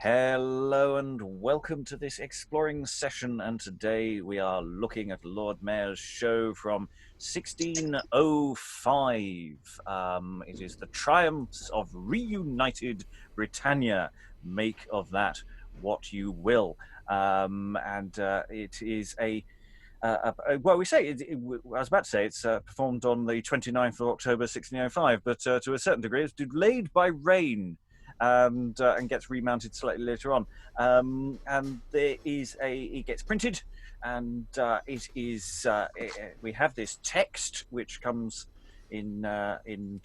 Hello and welcome to this exploring session, and today we are looking at Lord Mayor's show from 1605. It is the triumphs of Reunited Britannia. Make of that what you will. It is well, I was about to say it's performed on the 29th of October 1605, but to a certain degree it's delayed by rain and gets remounted slightly later on. And it gets printed, and we have this text which comes in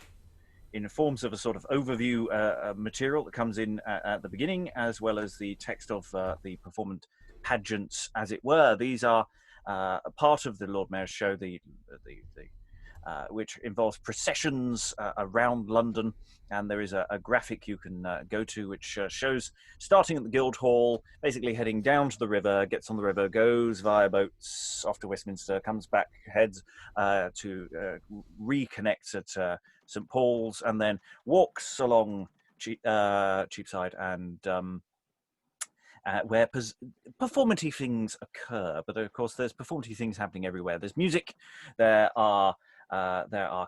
forms of a sort of overview material that comes in at the beginning, as well as the text of the performance pageants, as it were. These are a part of the Lord Mayor's show, which involves processions around London, and there is a graphic you can go to which shows starting at the Guildhall, basically heading down to the river, gets on the river, goes via boats off to Westminster, comes back, heads to reconnects at St Paul's, and then walks along Cheapside and where performative things occur. But of course there's performative things happening everywhere. There's music, there are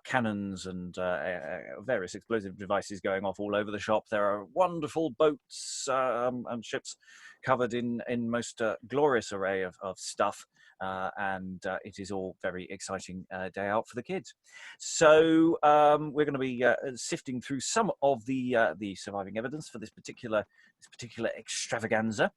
cannons and various explosive devices going off all over the shop. There are wonderful boats and ships covered in most glorious array of stuff, and it is all very exciting day out for the kids. So we're going to be sifting through some of the surviving evidence for this particular extravaganza,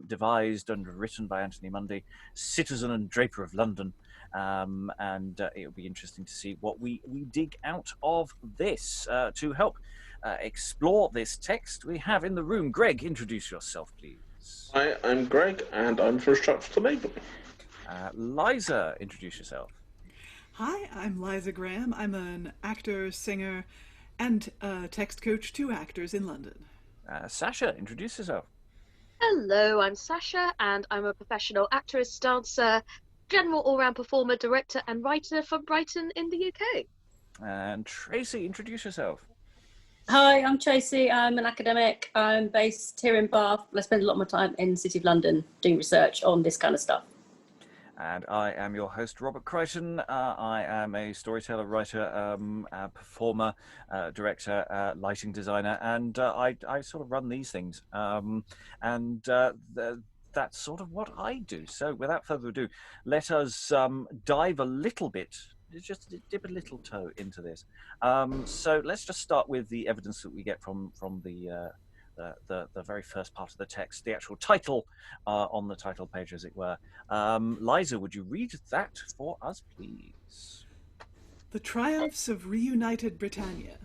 devised and written by Anthony Munday, citizen and draper of London. And it'll be interesting to see what we dig out of this. To help explore this text, we have in the room Greg. Introduce yourself, please. Hi, I'm Greg, and I'm for Instructor Mabel. Liza, introduce yourself. Hi, I'm Liza Graham. I'm an actor, singer, and text coach to actors in London. Sascha, introduce yourself. Hello, I'm Sascha, and I'm a professional actress, dancer, general all-round performer, director and writer from Brighton in the UK. And Tracey, introduce yourself. Hi, I'm Tracey. I'm an academic. I'm based here in Bath. I spend a lot of my time in the City of London doing research on this kind of stuff. And I am your host, Robert Crighton. I am a storyteller, writer, performer, director, lighting designer, and I sort of run these things. That's sort of what I do. So without further ado, let us dive a little bit, just dip a little toe into this. So let's just start with the evidence that we get from the very first part of the text, the actual title on the title page, as it were. Liza, would you read that for us, please? The Triumphs of Reunited Britannia,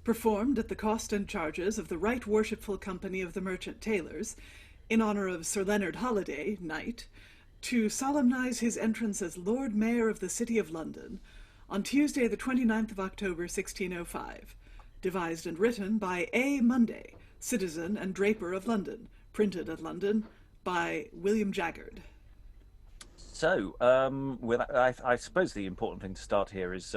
performed at the cost and charges of the Right Worshipful Company of the Merchant Tailors, in honor of Sir Leonard Holiday, Knight, to solemnize his entrance as Lord Mayor of the City of London on Tuesday the 29th of October 1605, devised and written by A. Munday, citizen and draper of London, printed at London by William Jaggard. So, I suppose the important thing to start here is,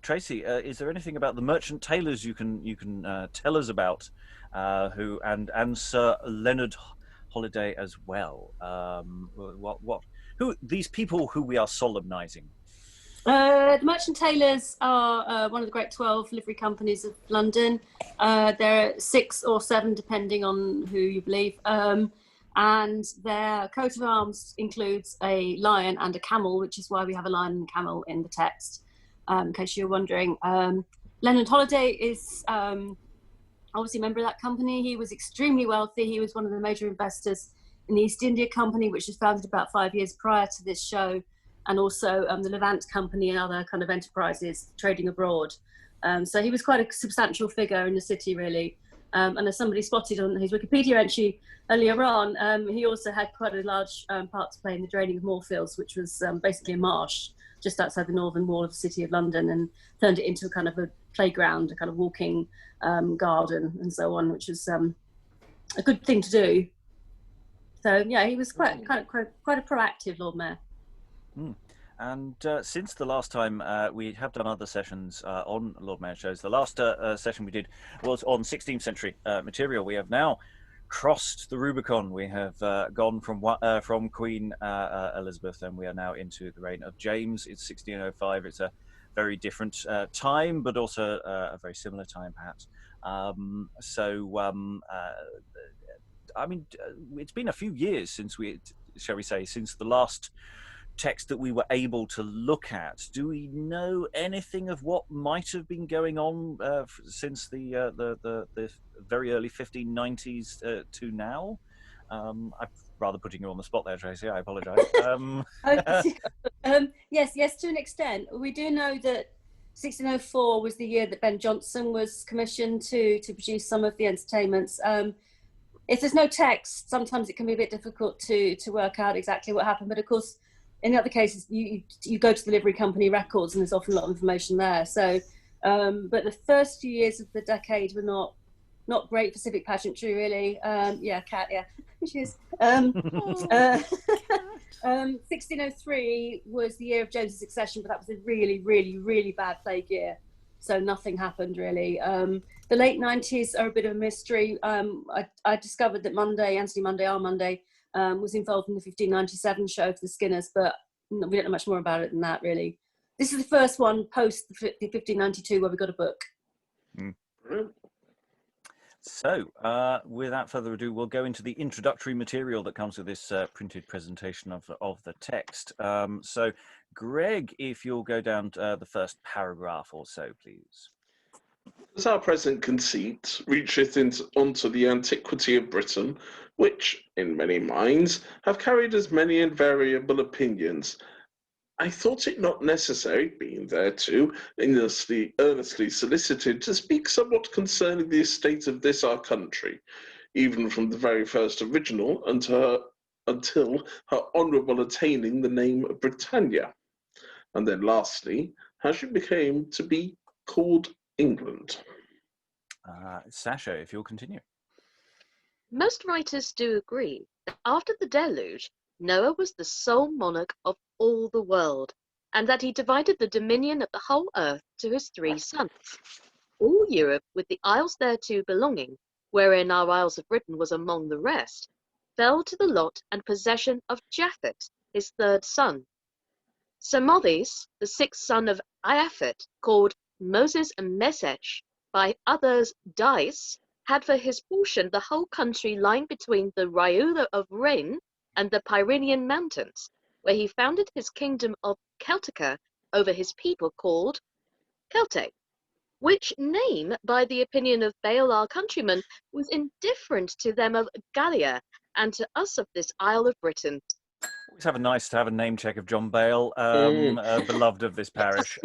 Tracey, is there anything about the merchant tailors you can tell us about, and Sir Leonard Holiday as well? Who these people who we are solemnizing? The Merchant Tailors are one of the great 12 livery companies of London. There are 6 or 7, depending on who you believe. And their coat of arms includes a lion and a camel, which is why we have a lion and camel in the text, in case you're wondering. Leonard Holiday is obviously a member of that company. He was extremely wealthy. He was one of the major investors in the East India Company, which was founded about 5 years prior to this show, and also the Levant Company and other kind of enterprises trading abroad. So he was quite a substantial figure in the city, really. And as somebody spotted on his Wikipedia entry earlier on, he also had quite a large part to play in the draining of Moorfields, which was basically a marsh just outside the northern wall of the City of London, and turned it into a kind of a playground, a kind of walking garden and so on, which was a good thing to do. So yeah, he was quite a proactive Lord Mayor. And since the last time we have done other sessions on Lord Mayor shows, the last session we did was on 16th century material. We have now crossed the Rubicon. We have gone from Queen Elizabeth, and we are now into the reign of James. It's 1605. It's a very different time, but also a very similar time, perhaps. I mean, it's been a few years since since the last text that we were able to look at. Do we know anything of what might have been going on since the very early 1590s to now? I'm rather putting you on the spot there, Tracey. I apologise. Yes, to an extent. We do know that 1604 was the year that Ben Jonson was commissioned to produce some of the entertainments. If there's no text, sometimes it can be a bit difficult to work out exactly what happened. But of course, in the other cases, you go to the livery company records, and there's often a lot of information there. So, but the first few years of the decade were not great for civic pageantry, really. Cat, yeah, she is. 1603 was the year of James's accession, but that was a really, really, really bad plague year. So nothing happened, really. The late 90s are a bit of a mystery. I discovered that Anthony Munday, our Munday, was involved in the 1597 show for the Skinners, but we don't know much more about it than that, really. This is the first one post the 1592 where we got a book. Mm. So, without further ado, we'll go into the introductory material that comes with this printed presentation of the text. So, Greg, if you'll go down to the first paragraph or so, please. As our present conceit reacheth onto the antiquity of Britain, which, in many minds, have carried as many and variable opinions, I thought it not necessary, being thereto earnestly solicited, to speak somewhat concerning the estate of this our country, even from the very first original until her honourable attaining the name of Britannia, and then lastly, how she became to be called England. Sascha, if you'll continue. Most writers do agree that after the deluge, Noah was the sole monarch of all the world, and that he divided the dominion of the whole earth to his 3 sons. All Europe, with the isles thereto belonging, wherein our Isles of Britain was among the rest, fell to the lot and possession of Japhet, his 3rd son. Samothrace, the 6th son of Iaphet, called Moses and Meshech, by others Dice, had for his portion the whole country lying between the Riuda of Rhine and the Pyrenean mountains, where he founded his kingdom of Celtica over his people called Celtae, which name, by the opinion of Bale our countryman, was indifferent to them of Gallia, and to us of this Isle of Britain. Always nice to have a name check of John Bale, beloved of this parish,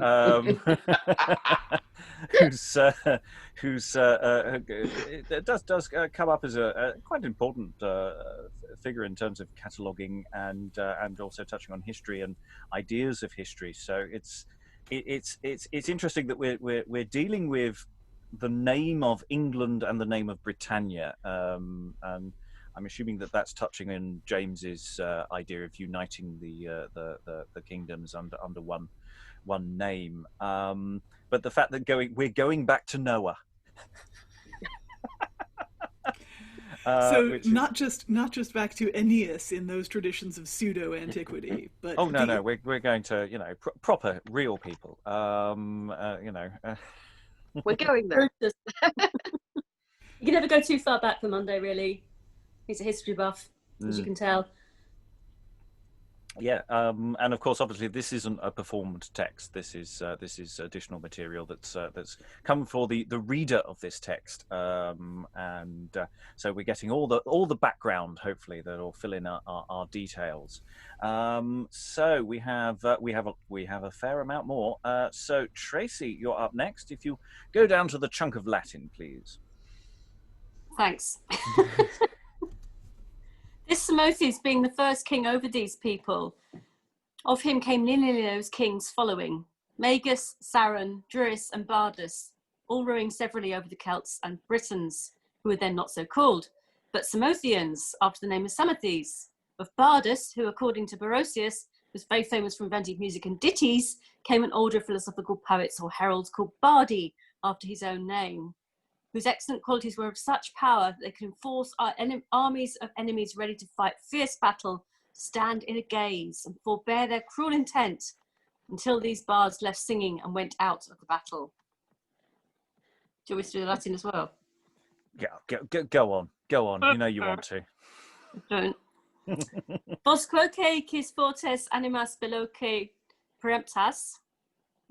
who's does come up as a quite important figure in terms of cataloguing and also touching on history and ideas of history. So it's interesting that we're dealing with the name of England and the name of Britannia, and I'm assuming that that's touching on James's idea of uniting the kingdoms under one name. But the fact that we're going back to Noah. So not just back to Aeneas in those traditions of pseudo antiquity, but no, we're going to proper real people. We're going there. You can never go too far back for Munday, really. He's a history buff, as you can tell. Yeah, and of course, obviously, this isn't a performed text. This is additional material that's come for the reader of this text, and so we're getting all the background, hopefully, that will fill in our details. So we have a fair amount more. So Tracey, you're up next. If you go down to the chunk of Latin, please. Thanks. This Samothrace being the first king over these people, of him came nearly those kings following, Magus, Saron, Druris, and Bardus, all ruling severally over the Celts and Britons, who were then not so called, but Samothraeans, after the name of Samothrace, of Bardus, who according to Barosius was very famous for inventing music and ditties, came an order of philosophical poets or heralds called bardi, after his own name, whose excellent qualities were of such power that they could enforce armies of enemies ready to fight fierce battle, stand in a gaze and forbear their cruel intent until these bards left singing and went out of the battle. Do you want me to do the Latin as well? Yeah, go on. You know you want to. Don't. Vosquoque quis fortes animas veloque peremptas,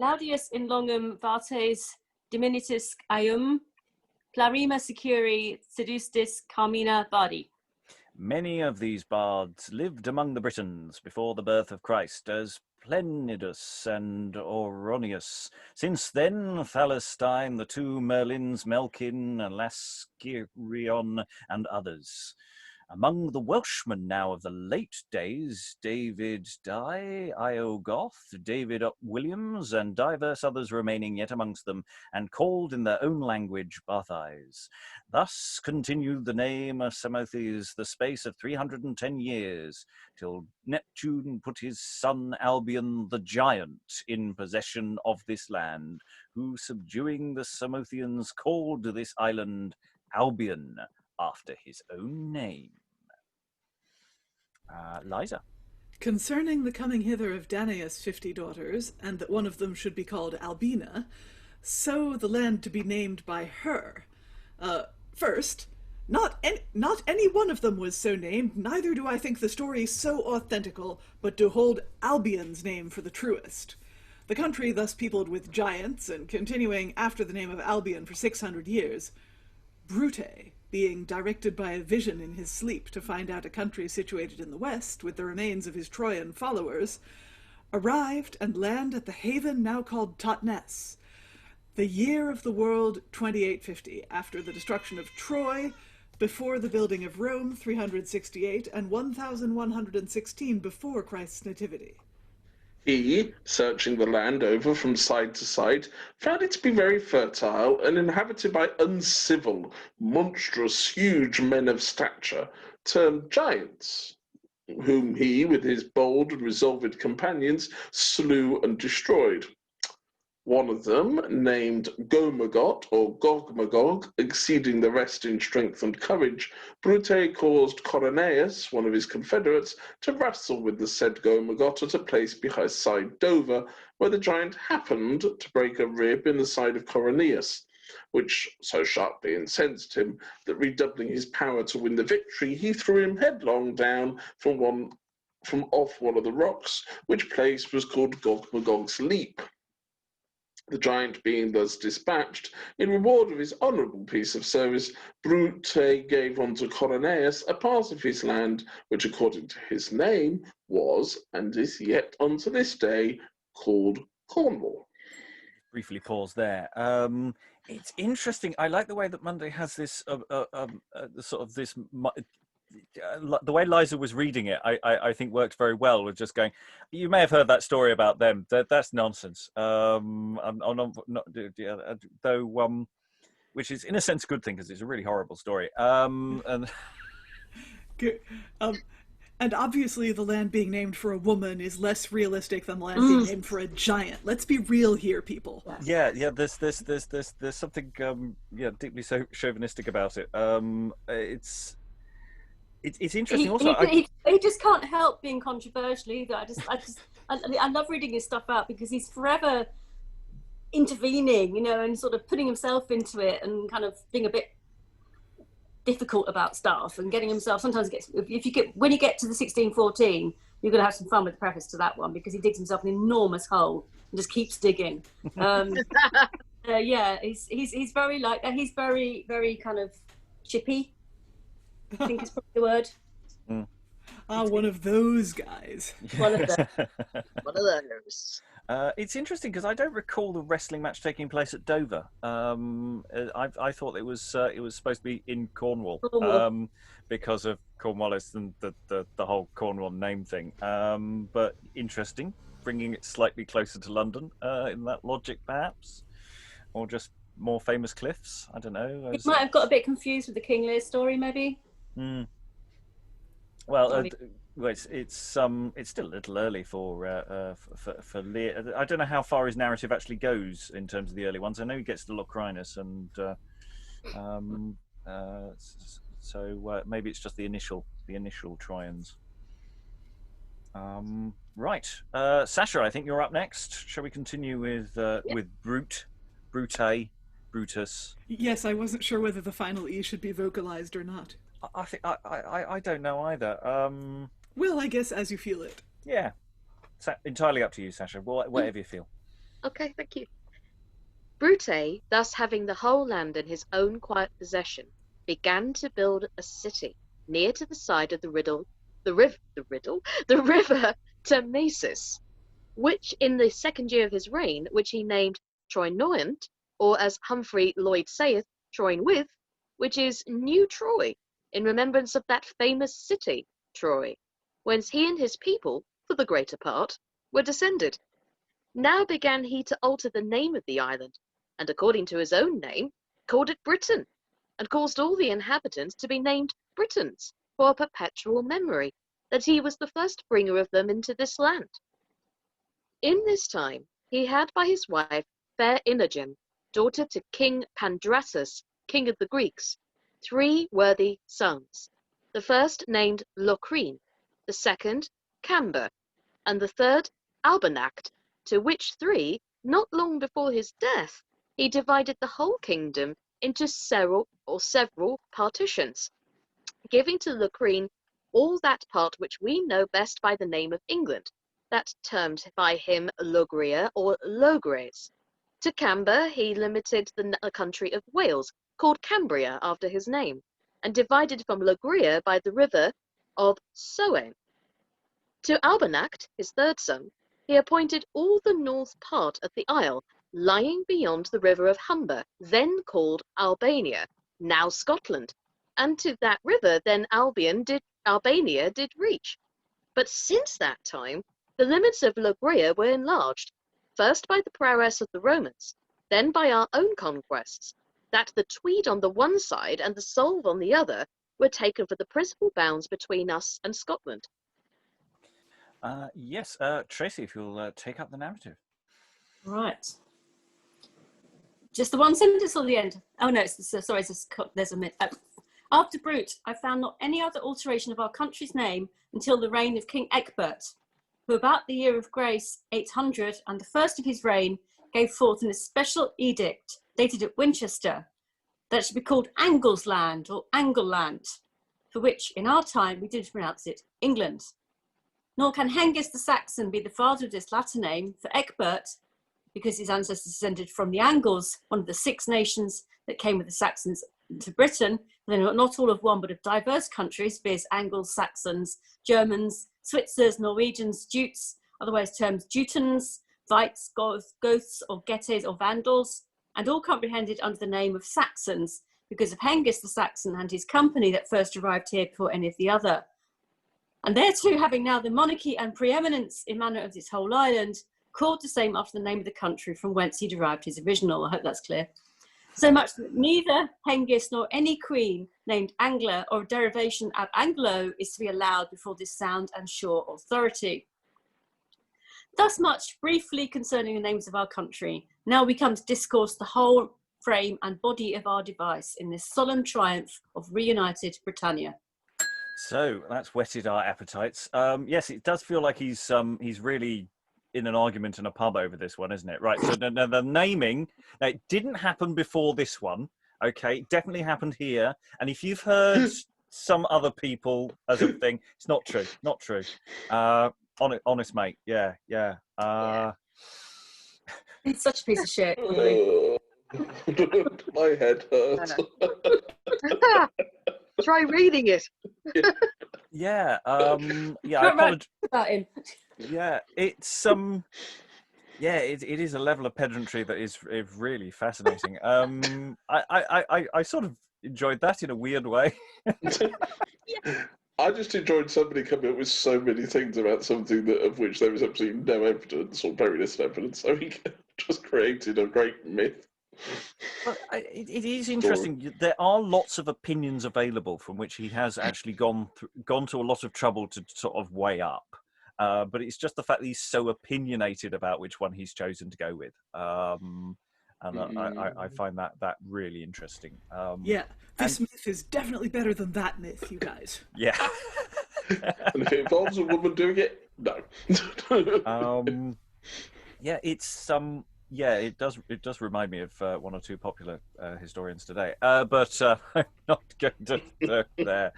laudius in longum vates diminutis eum, clarima securi sedustis carmina bardi. Many of these bards lived among the Britons before the birth of Christ as Plenidus and Auronius. Since then, Thalestine, the two Merlins, Melkin and Laskirion, and others. Among the Welshmen now of the late days, David Dye, Iogoth, David Williams, and divers others remaining yet amongst them, and called in their own language Bathais. Thus continued the name of Samothrace the space of 310 years, till Neptune put his son Albion the giant in possession of this land, who subduing the Samothracians called this island Albion, after his own name. Liza. Concerning the coming hither of Danaus' 50 daughters, and that one of them should be called Albina, so the land to be named by her. First, not any one of them was so named, neither do I think the story so authentical, but to hold Albion's name for the truest. The country thus peopled with giants, and continuing after the name of Albion for 600 years, Brute, being directed by a vision in his sleep to find out a country situated in the west with the remains of his Trojan followers, arrived and landed at the haven now called Totnes, the year of the world 2850, after the destruction of Troy, before the building of Rome 368, and 1116 before Christ's nativity. He, searching the land over from side to side, found it to be very fertile and inhabited by uncivil, monstrous, huge men of stature, termed giants, whom he, with his bold and resolved companions, slew and destroyed. One of them, named Gomagot, or Gogmagog, exceeding the rest in strength and courage, Brute caused Coroneus, one of his confederates, to wrestle with the said Gomagot at a place beside Dover, where the giant happened to break a rib in the side of Coroneus, which so sharply incensed him that, redoubling his power to win the victory, he threw him headlong down from off one of the rocks, which place was called Gogmagog's Leap. The giant being thus dispatched, in reward of his honourable piece of service, Brute gave unto Coroneus a part of his land, which according to his name was, and is yet unto this day, called Cornwall. Briefly pause there. It's interesting. I like the way that Munday has this sort of this. The way Liza was reading it, I think worked very well with just going, you may have heard that story about them. That's nonsense. I'm not, though, which is in a sense a good thing because it's a really horrible story. And obviously the land being named for a woman is less realistic than the land being named for a giant. Let's be real here, people. Yeah. There's something deeply so chauvinistic about it. It's interesting. He just can't help being controversial either. I love reading his stuff out because he's forever intervening, and sort of putting himself into it and kind of being a bit difficult about stuff and getting himself. Sometimes when you get to the 1614, you're going to have some fun with the preface to that one because he digs himself an enormous hole and just keeps digging. He's very like that. He's very, very kind of chippy, I think is probably the word. One of those guys. One of those. It's interesting because I don't recall the wrestling match taking place at Dover. I thought it was supposed to be in Cornwall, because of Cornwallis and the whole Cornwall name thing. But interesting, bringing it slightly closer to London in that logic, perhaps, or just more famous cliffs. I don't know. He might have got a bit confused with the King Lear story, maybe. Well, Well, it's still a little early for Lear. I don't know how far his narrative actually goes in terms of the early ones. I know he gets to Locrinus, and so maybe it's just the initial Troyans. Right, Sascha, I think you're up next. Shall we continue with Brute, Brutus? Yes, I wasn't sure whether the final E should be vocalized or not. I think I don't know either. Well, I guess as you feel it. Yeah, entirely up to you, Sascha. Whatever you feel. Okay, thank you. Brute, thus having the whole land in his own quiet possession, began to build a city near to the side of the river Thamesis, which in the second year of his reign, which he named Troynoint, or as Humphrey Lloyd saith, Troynwith, which is New Troy, in remembrance of that famous city, Troy, whence he and his people, for the greater part, were descended. Now began he to alter the name of the island, and according to his own name, called it Britain, and caused all the inhabitants to be named Britons, for a perpetual memory, that he was the first bringer of them into this land. In this time he had by his wife fair Imogen, daughter to King Pandrasus, king of the Greeks, 3 worthy sons, the first named Locrine, the second Camber, and the third Albernact, to which 3, not long before his death, he divided the whole kingdom into several partitions, giving to Locrine all that part which we know best by the name of England, that termed by him Logria or Logres. To Camber he limited the country of Wales, called Cambria after his name, and divided from Logria by the river of Soane. To Albernact, his third son, he appointed all the north part of the isle, lying beyond the river of Humber, then called Albania, now Scotland, and to that river then Albania did reach. But since that time, the limits of Logria were enlarged, first by the prowess of the Romans, then by our own conquests, that the Tweed on the one side and the Solve on the other were taken for the principal bounds between us and Scotland. Yes, Tracey, if you'll take up the narrative. Right. Just the one sentence or the end? Oh no, there's a minute. After Brute, I found not any other alteration of our country's name until the reign of King Ecbert, who about the year of grace 800 and the first of his reign gave forth an especial edict dated at Winchester that it should be called Anglesland or Angleland, for which in our time we did pronounce it England. Nor can Hengist the Saxon be the father of this latter name, for Ecbert, because his ancestors descended from the Angles, one of the 6 nations that came with the Saxons to Britain, they're not all of one, but of diverse countries, viz. Angles, Saxons, Germans, Switzers, Norwegians, Jutes, otherwise termed Teutons, Vites, Goths, or Getes, or Vandals, and all comprehended under the name of Saxons, because of Hengist the Saxon and his company that first arrived here before any of the other. And thereto, having now the monarchy and preeminence in manner of this whole island, called the same after the name of the country from whence he derived his original. I hope that's clear. So much that neither Hengist nor any queen named Angler or a derivation ab Anglo is to be allowed before this sound and sure authority. Thus much briefly concerning the names of our country. Now we come to discourse the whole frame and body of our device in this solemn triumph of reunited Britannia. So that's whetted our appetites. Yes, it does feel like he's really in an argument in a pub over this one, isn't it? Right. So the naming, it didn't happen before this one. Okay, it definitely happened here. And if you've heard some other people as a thing, it's not true. Not true. Honest mate. Yeah. He's such a piece of shit. My head hurts. Try reading it. Yeah. I apologize about him. Yeah, it's it is a level of pedantry that is really fascinating. I sort of enjoyed that in a weird way. I just enjoyed somebody coming up with so many things about something of which there was absolutely no evidence or very little evidence, so he just created a great myth But it is interesting. There are lots of opinions available from which he has actually gone to a lot of trouble to sort of weigh up. But it's just the fact that he's so opinionated about which one he's chosen to go with. And I find that really interesting. Yeah, this myth is definitely better than that myth, you guys. Yeah. And if it involves a woman doing it, no. Yeah, it's yeah, it does remind me of one or two popular historians today. But I'm not going to go there.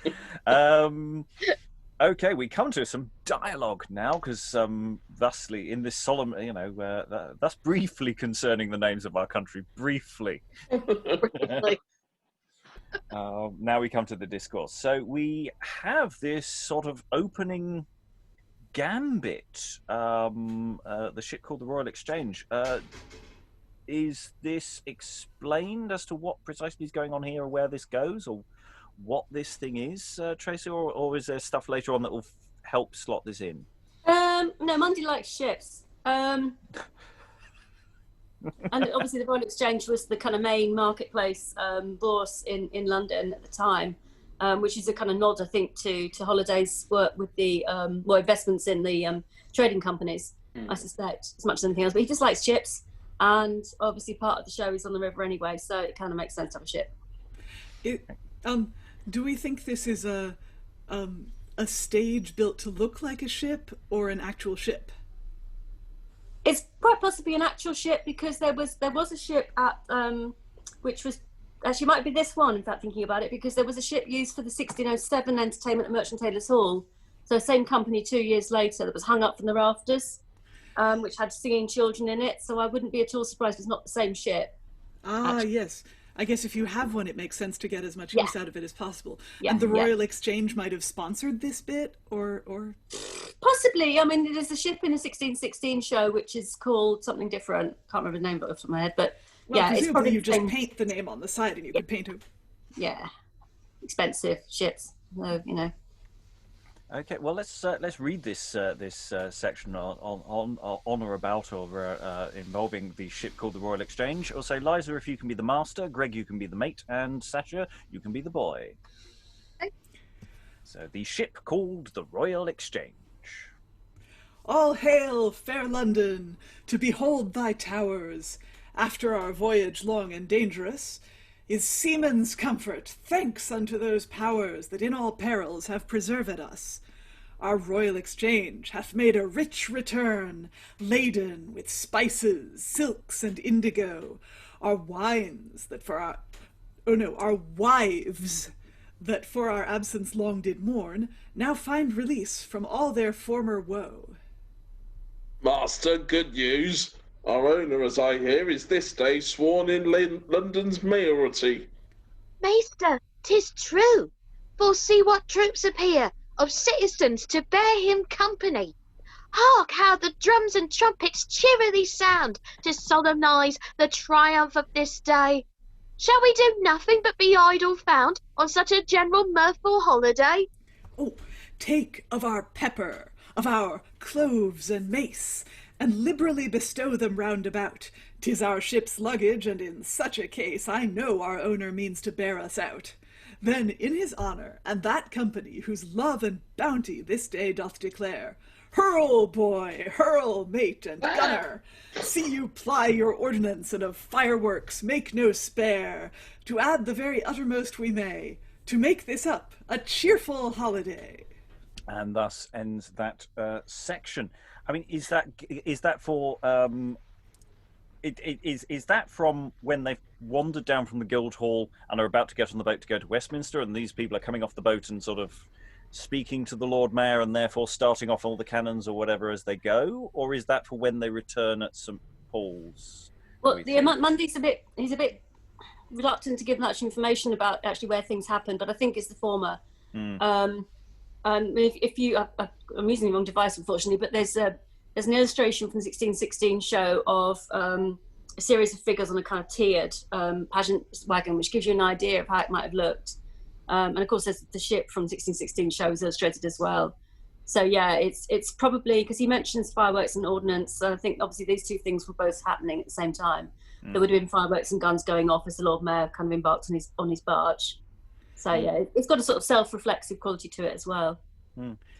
Okay, we come to some dialogue now, because thusly in this solemn, thus briefly concerning the names of our country, briefly. Now we come to the discourse. So we have this sort of opening gambit, the ship called the Royal Exchange. Is this explained as to what precisely is going on here, or where this goes, or what this thing is, Tracey, or is there stuff later on that will help slot this in? No, Munday likes ships. And obviously the Royal Exchange was the kind of main marketplace bourse in London at the time, which is a kind of nod, I think, to Holliday's work with the investments in the trading companies, I suspect, as much as anything else. But he just likes ships, and obviously part of the show is on the river anyway, so it kind of makes sense to have a ship. Do we think this is a stage built to look like a ship, or an actual ship? It's quite possibly an actual ship, because there was a ship at which was actually might be this one, in fact, thinking about it, because there was a ship used for the 1607 entertainment at Merchant Tailors Hall. So same company 2 years later, that was hung up from the rafters, which had singing children in it. So I wouldn't be at all surprised if it's not the same ship. Actually. Yes. I guess if you have one, it makes sense to get as much use out of it as possible. Yeah, and the Royal Exchange might have sponsored this bit, or possibly. I mean, there's a ship in the 1616 show which is called something different. Can't remember the name off the top of my head, but presumably it's probably you just paint the name on the side, and you could paint it. Yeah, expensive ships. No, Okay, well let's read this section on or about or involving the ship called the Royal Exchange. Or say, Liza, if you can be the master, Greg, you can be the mate, and Sascha, you can be the boy. Okay. So the ship called the Royal Exchange. All hail, fair London, to behold thy towers. After our voyage long and dangerous, is seaman's comfort, thanks unto those powers that in all perils have preserved us. Our Royal Exchange hath made a rich return, laden with spices, silks, and indigo. Our wines that for our wives that for our absence long did mourn, now find release from all their former woe. Master, good news. Our owner, as I hear, is this day sworn in London's mayoralty. Maester, 'tis true. For see what troops appear of citizens to bear him company. Hark how the drums and trumpets cheerily sound to solemnize the triumph of this day. Shall we do nothing but be idle found on such a general mirthful holiday? Oh, take of our pepper, of our cloves and mace, and liberally bestow them round about. 'Tis our ship's luggage, and in such a case I know our owner means to bear us out. Then in his honour, and that company whose love and bounty this day doth declare, hurl, boy, hurl, mate and gunner! See you ply your ordnance, and of fireworks make no spare, to add the very uttermost we may, to make this up a cheerful holiday. And thus ends that section. I mean, is that for is that from when they've wandered down from the Guildhall and are about to get on the boat to go to Westminster, and these people are coming off the boat and sort of speaking to the Lord Mayor and therefore starting off all the cannons or whatever as they go, or is that for when they return at St Paul's? Well, Munday's he's a bit reluctant to give much information about actually where things happen, but I think it's the former. If you, I'm using the wrong device, unfortunately, but there's an illustration from the 1616 show of a series of figures on a kind of tiered pageant wagon, which gives you an idea of how it might have looked. And of course, there's the ship from 1616 show is illustrated as well. So yeah, it's probably because he mentions fireworks and ordnance. So I think obviously these two things were both happening at the same time. there would have been fireworks and guns going off as the Lord Mayor kind of embarked on his barge. So yeah, it's got a sort of self-reflexive quality to it as well.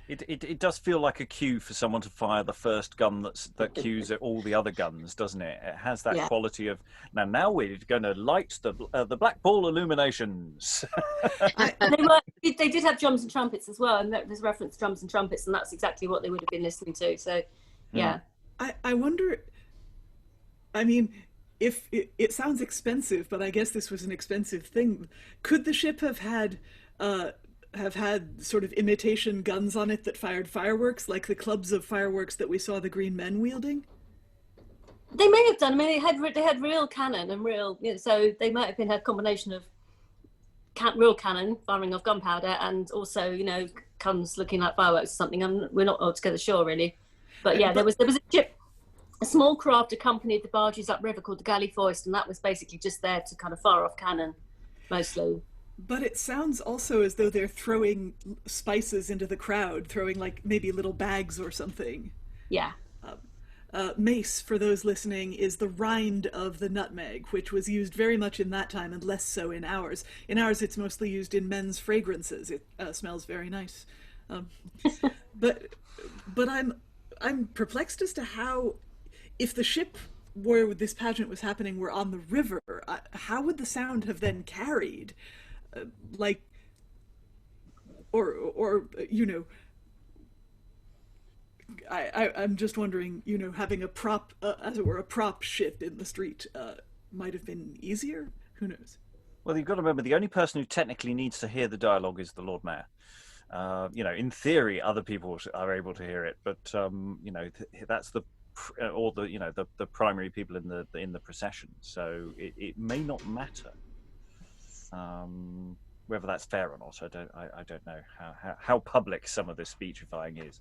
It does feel like a cue for someone to fire the first gun that cues at all the other guns, doesn't it? It has that quality of now we're going to light the black ball illuminations. They did have drums and trumpets as well, and there's reference to drums and trumpets, and that's exactly what they would have been listening to. So yeah, I wonder. I mean, if it sounds expensive, but I guess this was an expensive thing. Could the ship have had sort of imitation guns on it that fired fireworks, like the clubs of fireworks that we saw the Green Men wielding? They may have done. I mean, they had real cannon and real, so they might have been a combination of real cannon firing off gunpowder and also, guns looking like fireworks or something. We're not altogether sure, really. But yeah, there was a ship. A small craft accompanied the barges upriver called the Galley Foist, and that was basically just there to kind of fire off cannon, mostly. But it sounds also as though they're throwing spices into the crowd, throwing like maybe little bags or something. Yeah. Mace, for those listening, is the rind of the nutmeg, which was used very much in that time and less so in ours. In ours, it's mostly used in men's fragrances. It smells very nice. But I'm perplexed as to how, if the ship where this pageant was happening were on the river, how would the sound have then carried? I'm just wondering, having a prop, as it were, a prop ship in the street might have been easier. Who knows? Well, you've got to remember, the only person who technically needs to hear the dialogue is the Lord Mayor. In theory, other people are able to hear it, but that's the primary people in the procession. So it may not matter. Whether that's fair or not, I don't know how public some of this speechifying is.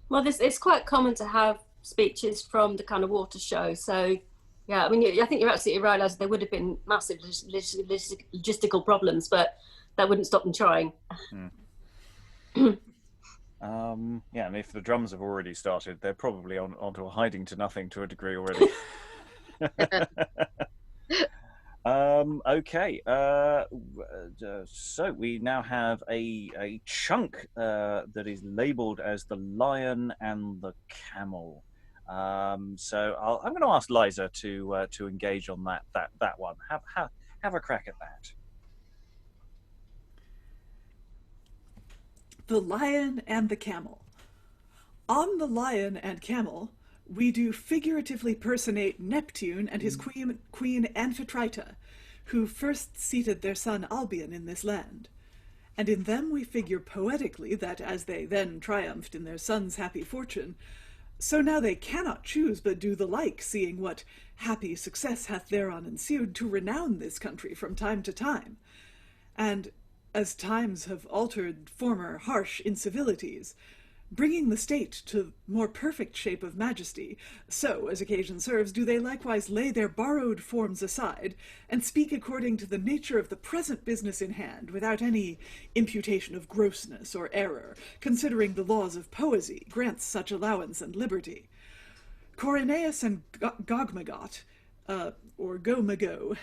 Well, it's quite common to have speeches from the kind of water show. So, yeah, I mean, I think you're absolutely right, Liza. There would have been massive logistical problems, but that wouldn't stop them trying. And if the drums have already started, they're probably onto a hiding to nothing to a degree already. Okay, so we now have a chunk that is labelled as the Lion and the Camel. So I'm going to ask Liza to engage on that one. Have a crack at that. The Lion and the Camel. On the Lion and Camel, we do figuratively personate Neptune and his queen Amphitrite, who first seated their son Albion in this land. And in them we figure poetically that as they then triumphed in their son's happy fortune, so now they cannot choose but do the like, seeing what happy success hath thereon ensued, to renown this country from time to time. And as times have altered former harsh incivilities, bringing the state to more perfect shape of majesty, so, as occasion serves, do they likewise lay their borrowed forms aside, and speak according to the nature of the present business in hand, without any imputation of grossness or error, considering the laws of poesy grants such allowance and liberty. Corineus and Gogmagot, or Go-Mago,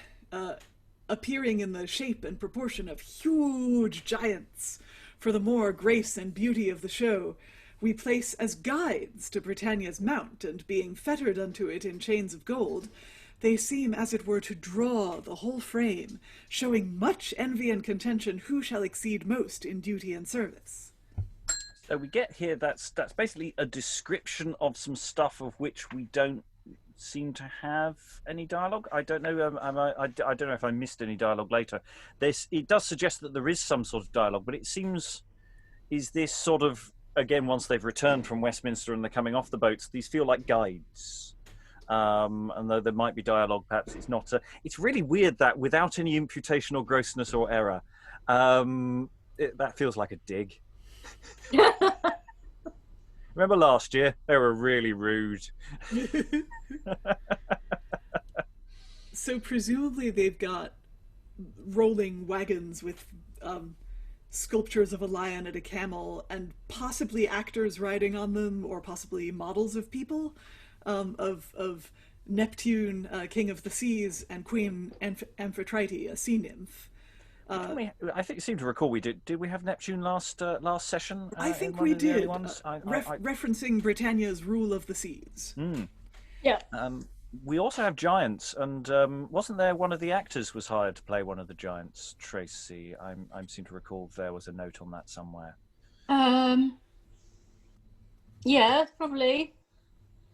appearing in the shape and proportion of huge giants, for the more grace and beauty of the show, we place as guides to Britannia's mount, and being fettered unto it in chains of gold, they seem as it were to draw the whole frame, showing much envy and contention who shall exceed most in duty and service. So we get here, that's basically a description of some stuff of which we don't seem to have any dialogue. I don't know. I don't know if I missed any dialogue later. It does suggest that there is some sort of dialogue, but it seems, is this sort of, again, once they've returned from Westminster and they're coming off the boats, these feel like guides. And though there might be dialogue, perhaps it's not. It's really weird that without any imputation or grossness or error, that feels like a dig. Remember last year? They were really rude. So presumably they've got rolling wagons with sculptures of a lion and a camel, and possibly actors riding on them, or possibly models of people, of Neptune, king of the seas, and Queen Amphitrite, a sea nymph. I think you seem to recall we did. Did we have Neptune last session? I in think one we of the early did, ones? referencing Britannia's rule of the seas. Yeah. We also have giants, and wasn't there one of the actors was hired to play one of the giants? Tracey. I seem to recall there was a note on that somewhere. Yeah, probably.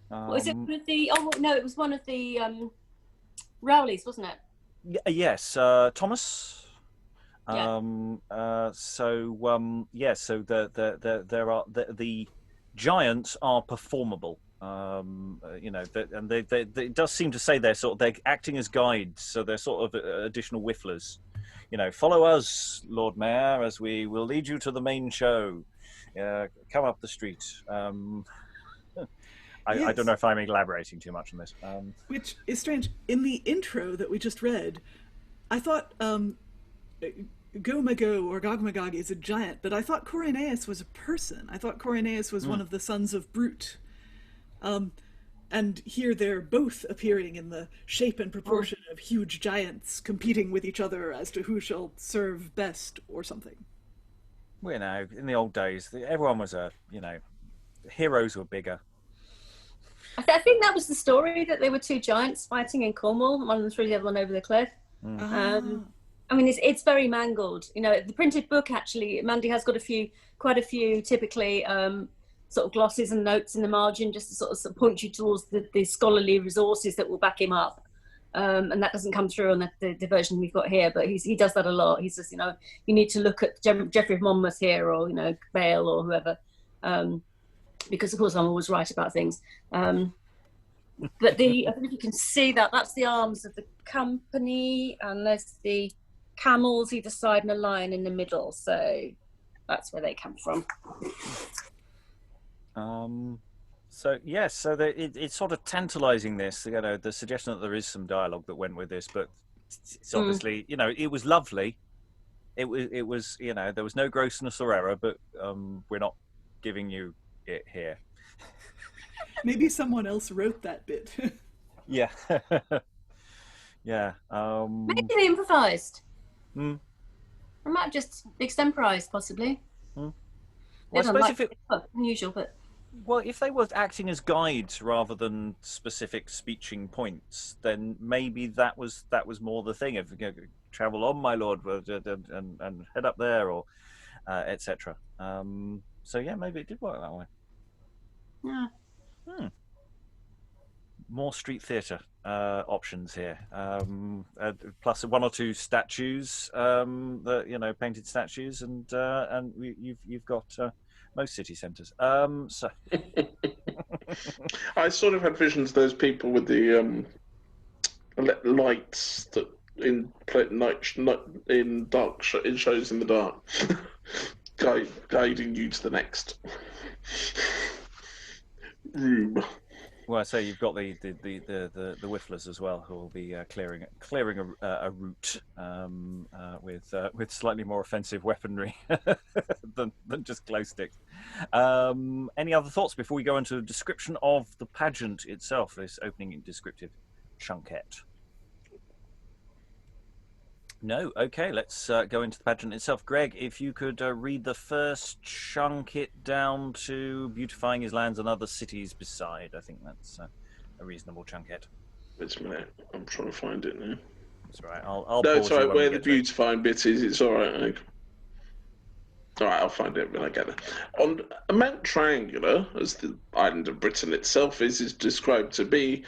Was it one of the? Oh no, it was one of the Rowleys, wasn't it? Yes, Thomas. Yeah. So there are the giants are performable. And it does seem to say they're acting as guides, so they're sort of additional whifflers. Follow us, Lord Mayor, as we will lead you to the main show. Come up the street. I don't know if I'm elaborating too much on this. Which is strange. In the intro that we just read, I thought Go-Mago or Gog-Magog is a giant, but I thought Corineus was a person. I thought Corineus was one of the sons of Brute. And here they're both appearing in the shape and proportion of huge giants competing with each other as to who shall serve best or something. Well, in the old days, everyone was heroes were bigger. I think that was the story, that there were two giants fighting in Cornwall. One of them threw the other one over the cliff. I mean, it's very mangled. The printed book, actually, Mandy has got quite a few typically sort of glosses and notes in the margin, just to sort of point you towards the scholarly resources that will back him up. And that doesn't come through on the version we've got here, but he does that a lot. He says, you need to look at Geoffrey of Monmouth here, or, Bale or whoever. Because of course I'm always right about things. But I don't know if you can see that's the arms of the company, and there's the camels either side and a lion in the middle. So that's where they come from. It's sort of tantalizing, this, the suggestion that there is some dialogue that went with this, but it's obviously, it was lovely. It was, there was no grossness or error, but we're not giving you it here. Maybe someone else wrote that bit. Yeah. Yeah. Maybe they improvised. Or might have just extemporized, possibly. Well, I suppose if it unusual, but if they were acting as guides rather than specific speeching points, then maybe that was more the thing of travel on, my lord, and head up there, or etc. So yeah, maybe it did work that way. Yeah. More street theatre options here, plus one or two statues, painted statues, and you've got most city centres. So I sort of had visions of those people with the lights that in dark shows in the dark, guiding you to the next room. Well, I say you've got the whifflers as well, who will be clearing a route with slightly more offensive weaponry than just glow sticks. Any other thoughts before we go into the description of the pageant itself? This opening descriptive chunkette. No, okay. Let's go into the pageant itself. Greg, if you could read the first chunket down to beautifying his lands and other cities beside. I think that's a reasonable chunket. Wait a minute, I'm trying to find it now. That's all right. I'll no, pause it's all right. Where the beautifying bit is, it's all right. All right, I'll find it when I get there. On Mount Triangular, as the island of Britain itself is described to be,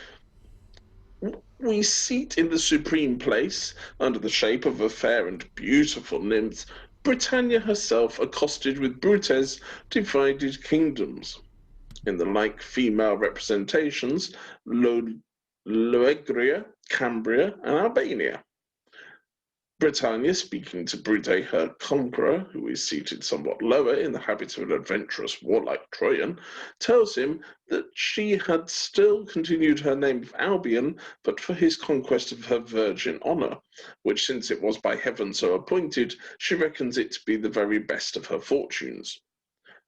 we seat in the supreme place, under the shape of a fair and beautiful nymph, Britannia herself accosted with Brutes divided kingdoms. In the like female representations, Loegria, Cambria, and Albania. Britannia, speaking to Brute, her conqueror, who is seated somewhat lower in the habit of an adventurous, warlike Trojan, tells him that she had still continued her name of Albion, but for his conquest of her virgin honour, which, since it was by heaven so appointed, she reckons it to be the very best of her fortunes.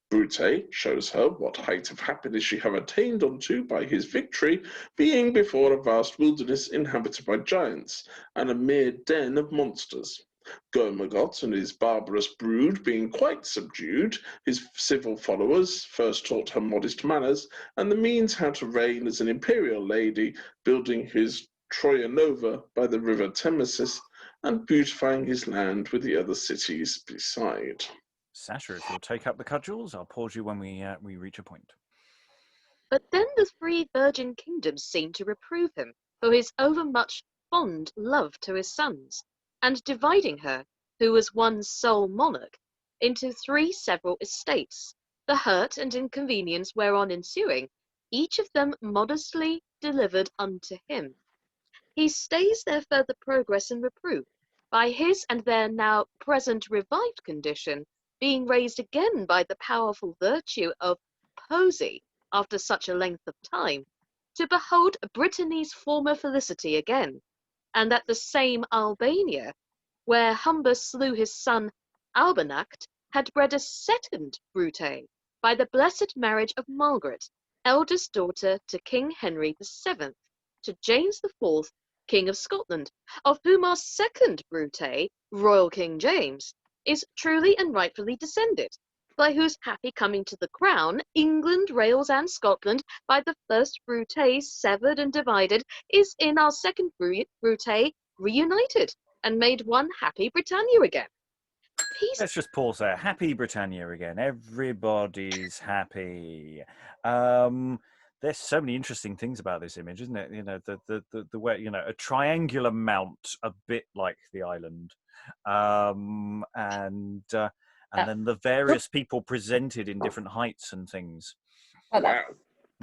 Brute shows her what height of happiness she have attained unto by his victory, being before a vast wilderness inhabited by giants, and a mere den of monsters. Gormagot and his barbarous brood being quite subdued, his civil followers first taught her modest manners, and the means how to reign as an imperial lady, building his Troia Nova by the river Thamesis, and beautifying his land with the other cities beside. Sascha, if you'll take up the cudgels, I'll pause you when we reach a point. But then the three virgin kingdoms seemed to reprove him for his overmuch fond love to his sons, and dividing her, who was one sole monarch, into three several estates, the hurt and inconvenience whereon ensuing, each of them modestly delivered unto him. He stays their further progress and reproof, by his and their now present revived condition, being raised again by the powerful virtue of poesy, after such a length of time, to behold Brittany's former felicity again, and that the same Albania, where Humber slew his son Albanact, had bred a second Brute, by the blessed marriage of Margaret, eldest daughter to King Henry VII, to James IV, King of Scotland, of whom our second Brute, Royal King James, is truly and rightfully descended, by whose happy coming to the crown, England, Wales, and Scotland, by the first Brute severed and divided, is in our second Brute reunited, and made one happy Britannia again. Peace. Let's just pause there. Happy Britannia again. Everybody's happy. There's so many interesting things about this image, isn't it? You know, the way, you know, a triangular mount, a bit like the island, and then the various people presented in different heights and things. Wow.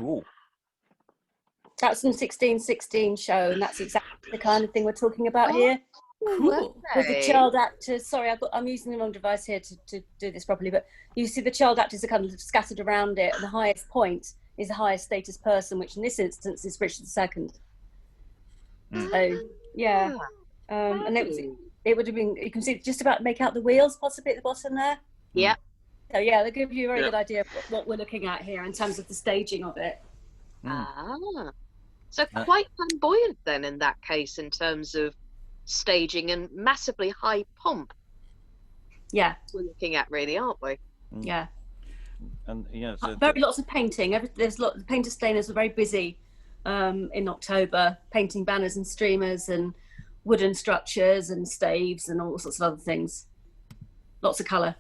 Ooh. That's from 1616 show, and that's exactly the kind of thing we're talking about here. Cool. With the child actors, sorry, I'm using the wrong device here to do this properly, but you see the child actors are kind of scattered around it, and the highest point is the highest status person, which in this instance is Richard II. So, yeah. And it would have been, you can see just about make out the wheels possibly at the bottom there. Yeah. So, yeah, they'll give you a very good idea of what we're looking at here in terms of the staging of it. So quite flamboyant then in that case in terms of staging and massively high pomp. Yeah. We're looking at really, aren't we? Yeah. And you know, lots of painting. There's the painter stainers were very busy in October, painting banners and streamers and wooden structures and staves and all sorts of other things. Lots of colour.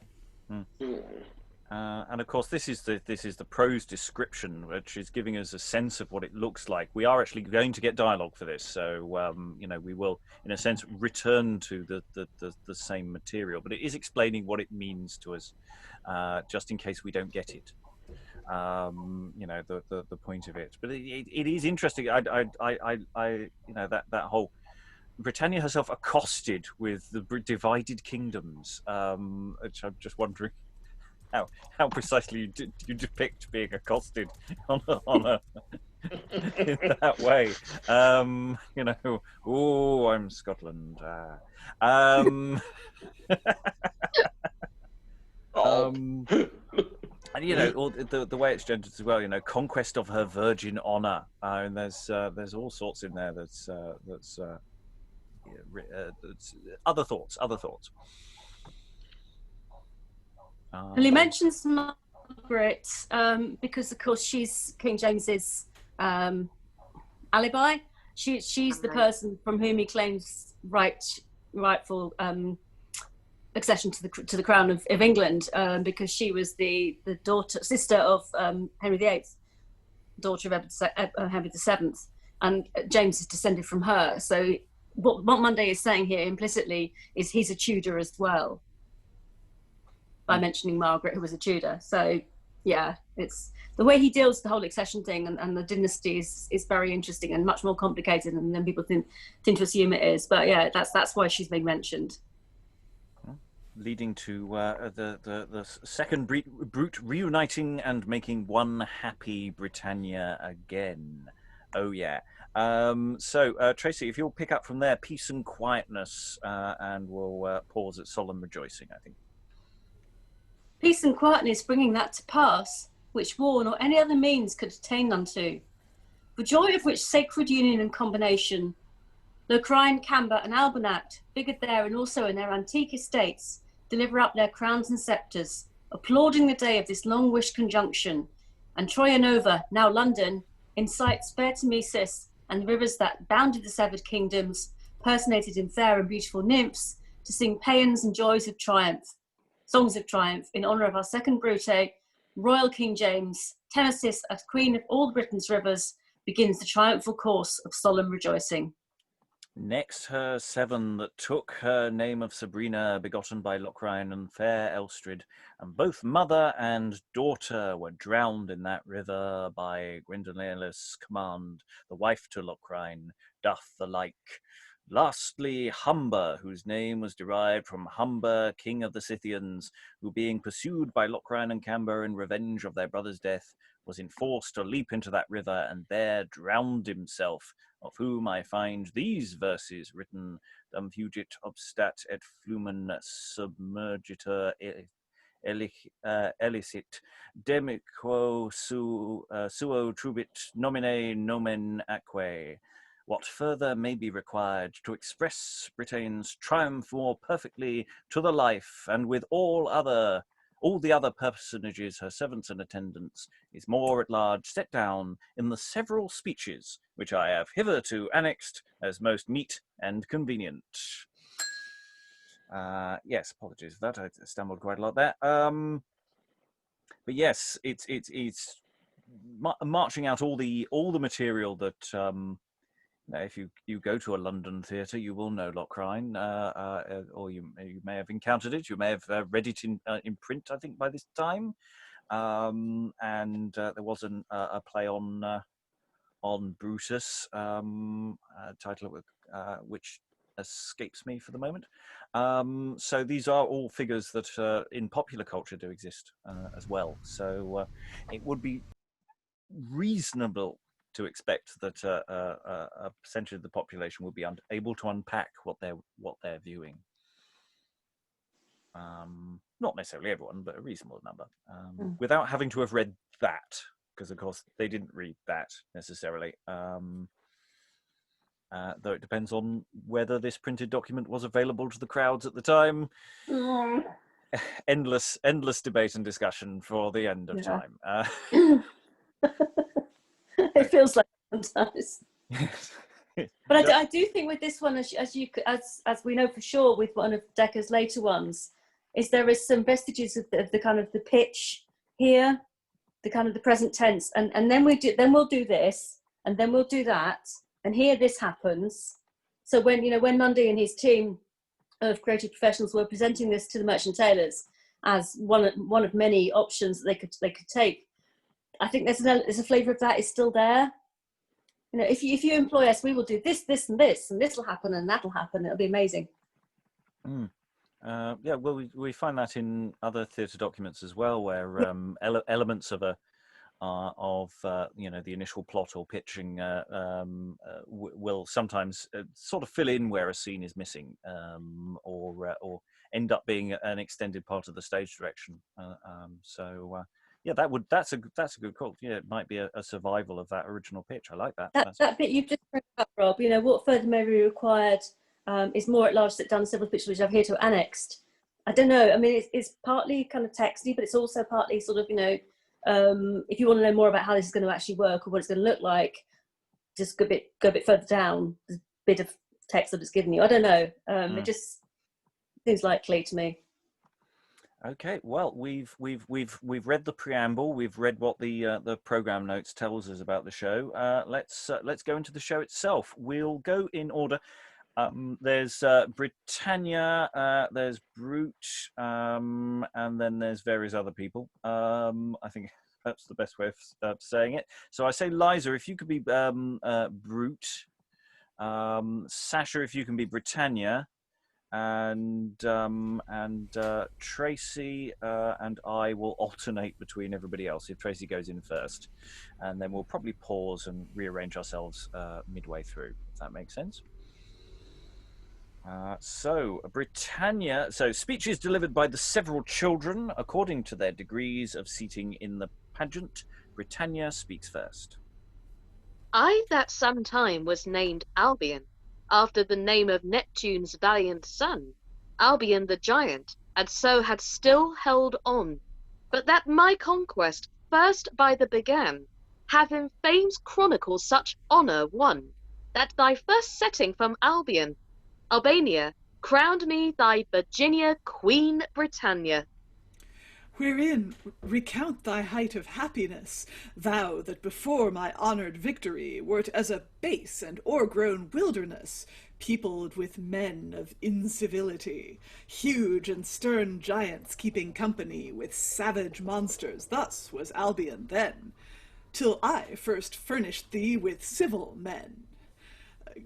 And of course, this is the prose description, which is giving us a sense of what it looks like. We are actually going to get dialogue for this, so you know, we will, in a sense, return to the same material, but it is explaining what it means to us, just in case we don't get it. You know, the point of it. But it is interesting. I you know, that whole Britannia herself accosted with the divided kingdoms, which I'm just wondering how precisely you depict being accosted on a in that way. You know, oh, I'm Scotland. And you know, all the way it's gendered as well. You know, conquest of her virgin honor, and there's all sorts in there. That's other thoughts. Well, he mentions Margaret because, of course, she's King James's alibi. She's the person from whom he claims rightful accession to the crown of England, because she was the sister of Henry VIII, daughter of Henry VII, and James is descended from her. So what Munday is saying here implicitly is he's a Tudor as well, by mentioning Margaret, who was a Tudor. So yeah, it's the way he deals with the whole accession thing and the dynasty is very interesting and much more complicated than people tend to assume it is. But yeah, that's why she's being mentioned. Leading to the second brute reuniting and making one happy Britannia again. Oh yeah. So Tracey, if you'll pick up from there, peace and quietness, and we'll pause at solemn rejoicing, I think. peace and quietness bringing that to pass, which war nor any other means could attain unto. For joy of which sacred union and combination, Locrine, Camber, and Albonact, figured there and also in their antique estates, deliver up their crowns and sceptres, applauding the day of this long-wished conjunction. And Troyanova, now London, in sight spare to me Cis, and the rivers that bounded the severed kingdoms, personated in fair and beautiful nymphs, to sing paeans and joys of triumph, songs of triumph, in honour of our second Brute, Royal King James, Tennessee, as Queen of all Britain's rivers, begins the triumphal course of solemn rejoicing. Next her 7 that took her name of Sabrina, begotten by Locrine and fair Elstrid, and both mother and daughter were drowned in that river by Gwendolyn's command, the wife to Locrine, doth the like. Lastly, Humber, whose name was derived from Humber, king of the Scythians, who being pursued by Locrine and Camber in revenge of their brother's death, was enforced to leap into that river and there drowned himself, of whom I find these verses written: Dum fugit obstat et flumen submergitur elicit, demiquo suo trubit nomine nomen aquae. What further may be required to express Britain's triumph more perfectly to the life, and with all the other personages, her servants and attendants, is more at large set down in the several speeches which I have hitherto annexed as most meet and convenient. Yes, apologies for that. I stumbled quite a lot there. But yes, it's marching out all the material that. If you go to a London theatre, you will know Locrine, or you may have encountered it. You may have read it in print, I think, by this time. And there was a play on Brutus, title which escapes me for the moment. So these are all figures that in popular culture do exist as well. So it would be reasonable to expect that a percentage of the population will be able to unpack what they're viewing. Not necessarily everyone, but a reasonable number, without having to have read that, because of course they didn't read that necessarily. Though it depends on whether this printed document was available to the crowds at the time. Endless debate and discussion for the end of time. It feels like sometimes. But I do think with this one, as we know for sure, with one of Decker's later ones, is there is some vestiges of the kind of the pitch here, the kind of the present tense, and then we'll do this, and then we'll do that, and here this happens. So when Munday and his team of creative professionals were presenting this to the merchant tailors as one of many options that they could take, I think there's a flavour of that is still there. If you employ us, we will do this, this, and this, and this will happen, and that'll happen. It'll be amazing. Yeah, well, we find that in other theatre documents as well, where elements of the initial plot or pitching will sometimes sort of fill in where a scene is missing, or end up being an extended part of the stage direction. Yeah, that's a good call. Yeah, it might be a survival of that original pitch. I like that. That bit you've just brought up, Rob. What further may be required is more at large sit down several pitches which I've here to annexed. I don't know. I mean, it's partly kind of texty, but it's also partly sort of if you want to know more about how this is going to actually work or what it's going to look like, just go a bit further down. There's a bit of text that it's given you. I don't know. It just seems likely to me. Okay, well, we've read the preamble. We've read what the program notes tells us about the show. Let's go into the show itself. We'll go in order. There's Britannia, there's Brute, and then there's various other people. I think that's the best way of saying it. So I say, Liza, if you could be Brute, Sascha, if you can be Britannia, and Tracey and I will alternate between everybody else if Tracey goes in first, and then we'll probably pause and rearrange ourselves midway through, if that makes sense. So, Britannia. So, speeches delivered by the several children according to their degrees of seating in the pageant. Britannia speaks first. I that sometime was named Albion, after the name of Neptune's valiant son, Albion the giant, and so had still held on. But that my conquest first by the began, have in fame's chronicle such honour won, that thy first setting from Albion, Albania, crowned me thy Virginia Queen Britannia. Wherein recount thy height of happiness, thou that before my honoured victory wert as a base and o'ergrown wilderness, peopled with men of incivility, huge and stern giants keeping company with savage monsters. Thus was Albion then, till I first furnished thee with civil men.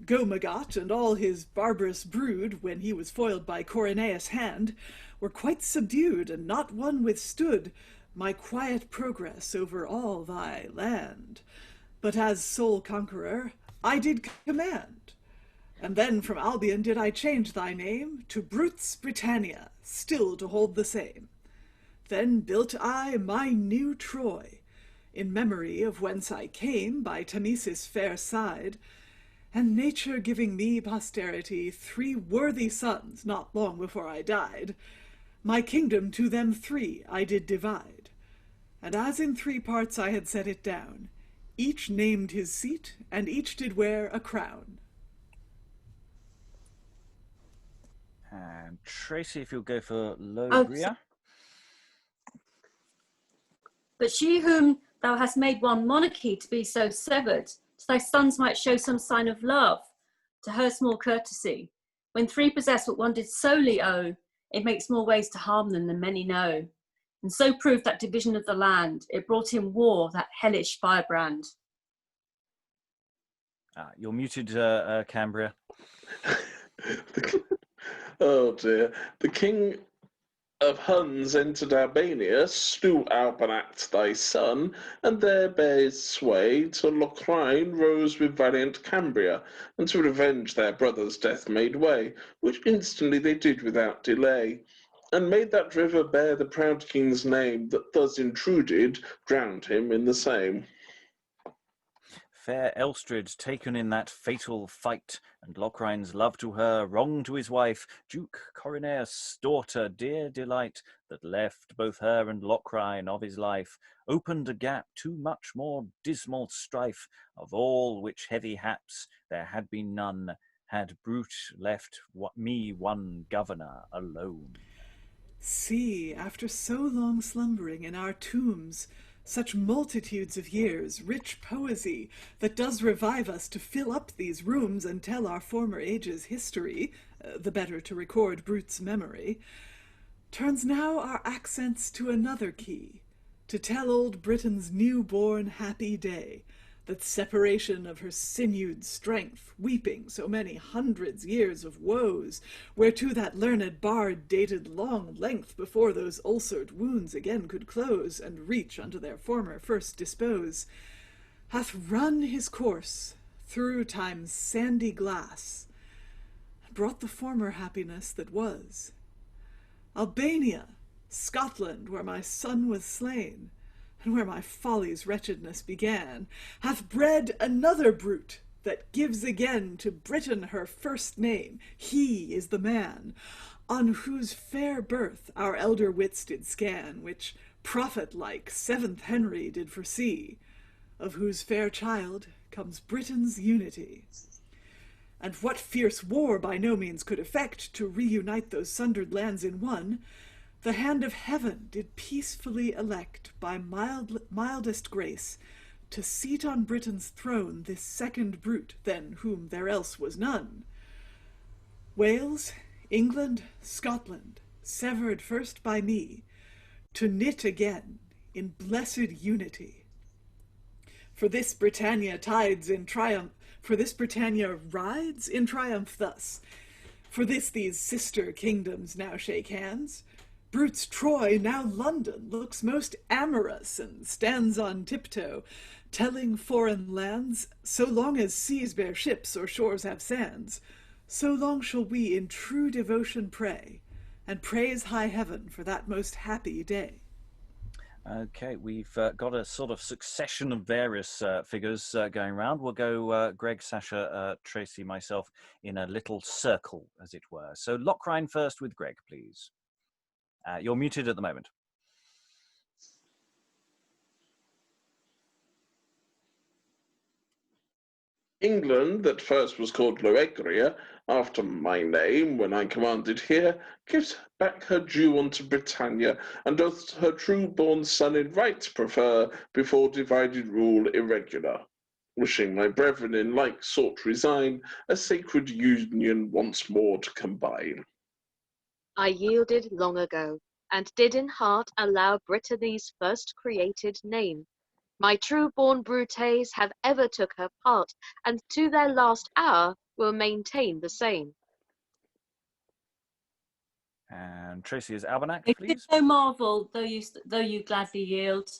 Gomagot and all his barbarous brood, when he was foiled by Coroneus' hand, were quite subdued, and not one withstood my quiet progress over all thy land. But as sole conqueror I did command, and then from Albion did I change thy name to Brute's Britannia, still to hold the same. Then built I my new Troy, in memory of whence I came by Thamesis' fair side, and nature giving me posterity 3 worthy sons not long before I died, my kingdom to them 3 I did divide, and as in 3 parts I had set it down, each named his seat, and each did wear a crown. And Tracey, if you'll go for Logria. But she whom thou hast made one monarchy to be so severed, to thy sons might show some sign of love, to her small courtesy. When 3 possess what one did solely owe, it makes more ways to harm them than many know. And so proved that division of the land, it brought in war, that hellish firebrand. You're muted, Cambria. Oh dear. The king of Huns entered Albania, slew Albanact thy son, and there bears sway till Locrine rose with valiant Cambria, and to revenge their brother's death made way, which instantly they did without delay, and made that river bear the proud king's name, that thus intruded, drowned him in the same. Fair Elstrid, taken in that fatal fight, and Locrine's love to her, wrong to his wife, Duke Coroneus' daughter, dear delight, that left both her and Locrine of his life, opened a gap to much more dismal strife, of all which heavy haps there had been none, had Brute left me one governor alone. See, after so long slumbering in our tombs, such multitudes of years, rich poesy, that does revive us to fill up these rooms and tell our former ages' history, the better to record Brute's memory, turns now our accents to another key, to tell old Britain's new-born happy day, that separation of her sinewed strength, weeping so many hundreds years of woes, whereto that learned bard dated long length before those ulcered wounds again could close, and reach unto their former first dispose, hath run his course through time's sandy glass, and brought the former happiness that was. Albania, Scotland, where my son was slain, and where my folly's wretchedness began, hath bred another Brute, that gives again to Britain her first name. He is the man, on whose fair birth our elder wits did scan, which prophet-like 7th Henry did foresee, of whose fair child comes Britain's unity. And what fierce war by no means could effect to reunite those sundered lands in one, the hand of heaven did peacefully elect by mildest grace to seat on Britain's throne this second Brute than whom there else was none. Wales, England, Scotland, severed first by me, to knit again in blessed unity. For this Britannia rides in triumph thus. For this these sister kingdoms now shake hands. Brute's Troy, now London, looks most amorous and stands on tiptoe, telling foreign lands, so long as seas bear ships or shores have sands, So long shall we in true devotion pray, and praise high heaven for that most happy day. Okay, we've got a sort of succession of various figures going around. We'll go Greg, Sascha, Tracey, myself in a little circle, as it were. So Locrine first with Greg, please. You're muted at the moment. England, that first was called Loegria, after my name when I commanded here, gives back her due unto Britannia, and doth her true-born son in right prefer, before divided rule irregular. Wishing my brethren in like sort resign, a sacred union once more to combine. I yielded long ago, and did in heart allow Brittany's first created name. My true-born Brutes have ever took her part, and to their last hour will maintain the same. And Tracey is Almanac, It please. is no marvel, though you gladly yield,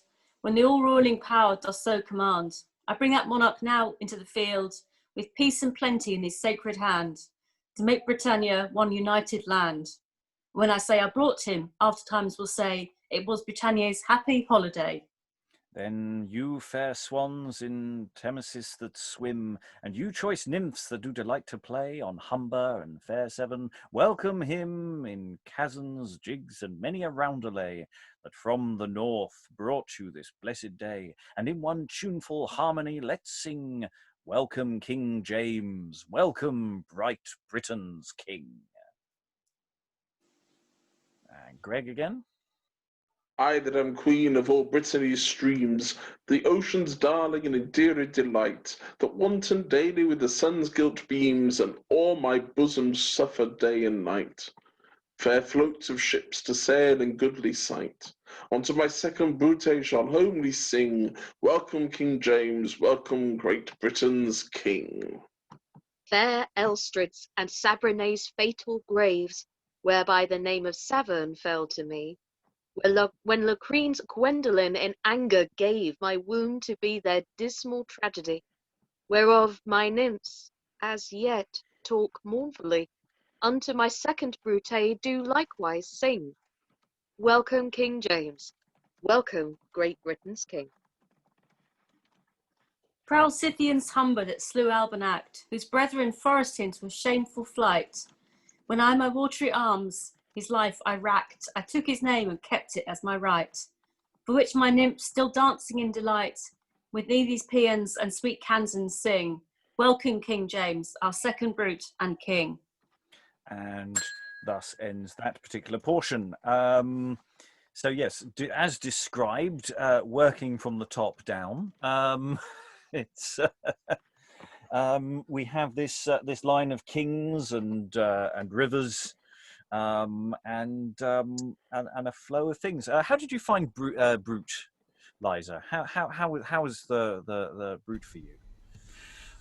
when the all-ruling power does so command. I bring that monarch now into the field, with peace and plenty in his sacred hand, to make Britannia one united land. When I say I brought him, after times will say, it was Britannia's happy holiday. Then you fair swans in Thamesis that swim, and you choice nymphs that do delight to play on Humber and fair Severn, welcome him in Kazans, jigs, and many a roundelay that from the north brought you this blessed day. And in one tuneful harmony let's sing, welcome King James, welcome bright Britain's king. And Greg again. I that am queen of all Brittany's streams, the ocean's darling and endeared delight, that wanton daily with the sun's gilt beams, and o'er my bosom suffer day and night. Fair floats of ships to sail in goodly sight. Unto my second Brute shall homely sing, welcome King James, welcome Great Britain's king. Fair Elstrids and Sabrinet's fatal graves, whereby the name of Savern fell to me, when Locrine's Gwendolen in anger gave my wound to be their dismal tragedy, whereof my nymphs as yet talk mournfully, unto my second Brute do likewise sing. Welcome King James, welcome Great Britain's king. Proud Scythian's Humber that slew Albanact, whose brethren forestings with shameful flight. When I my watery arms his life I racked, I took his name and kept it as my right, for which my nymphs still dancing in delight, with thee these paeans and sweet canzons sing, welcome King James, our second brute and king. And thus ends that particular portion. So yes, as described, working from the top down, it's we have this line of kings and rivers, and a flow of things. How did you find Brute, Liza? How was the Brute for you?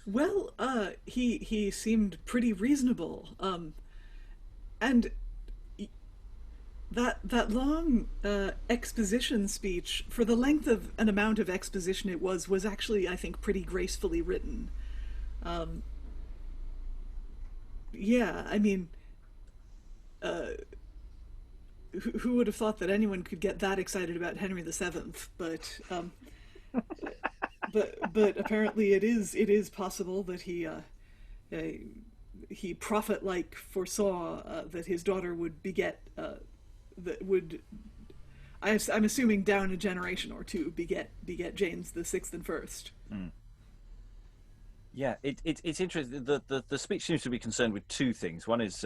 Well, he seemed pretty reasonable, and that long exposition speech, for the length of an amount of exposition it was actually, I think, pretty gracefully written. Yeah, I mean, who would have thought that anyone could get that excited about Henry VII? But but apparently it is possible that he prophet-like foresaw that his daughter would beget that would, I'm assuming down a generation or two, beget James the sixth and first. Mm. Yeah, it's interesting. The speech seems to be concerned with two things. One is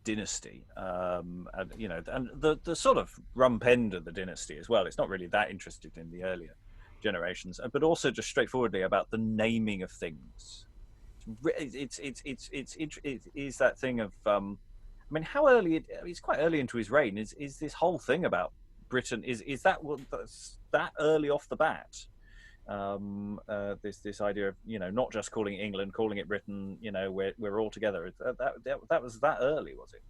dynasty, and the sort of rump end of the dynasty as well. It's not really that interested in the earlier generations, but also just straightforwardly about the naming of things. It is that thing of I mean, how early? It's quite early into his reign. Is this whole thing about Britain? Is that that early off the bat? This idea of not just calling it England, calling it Britain. We're all together. That was that early, was it?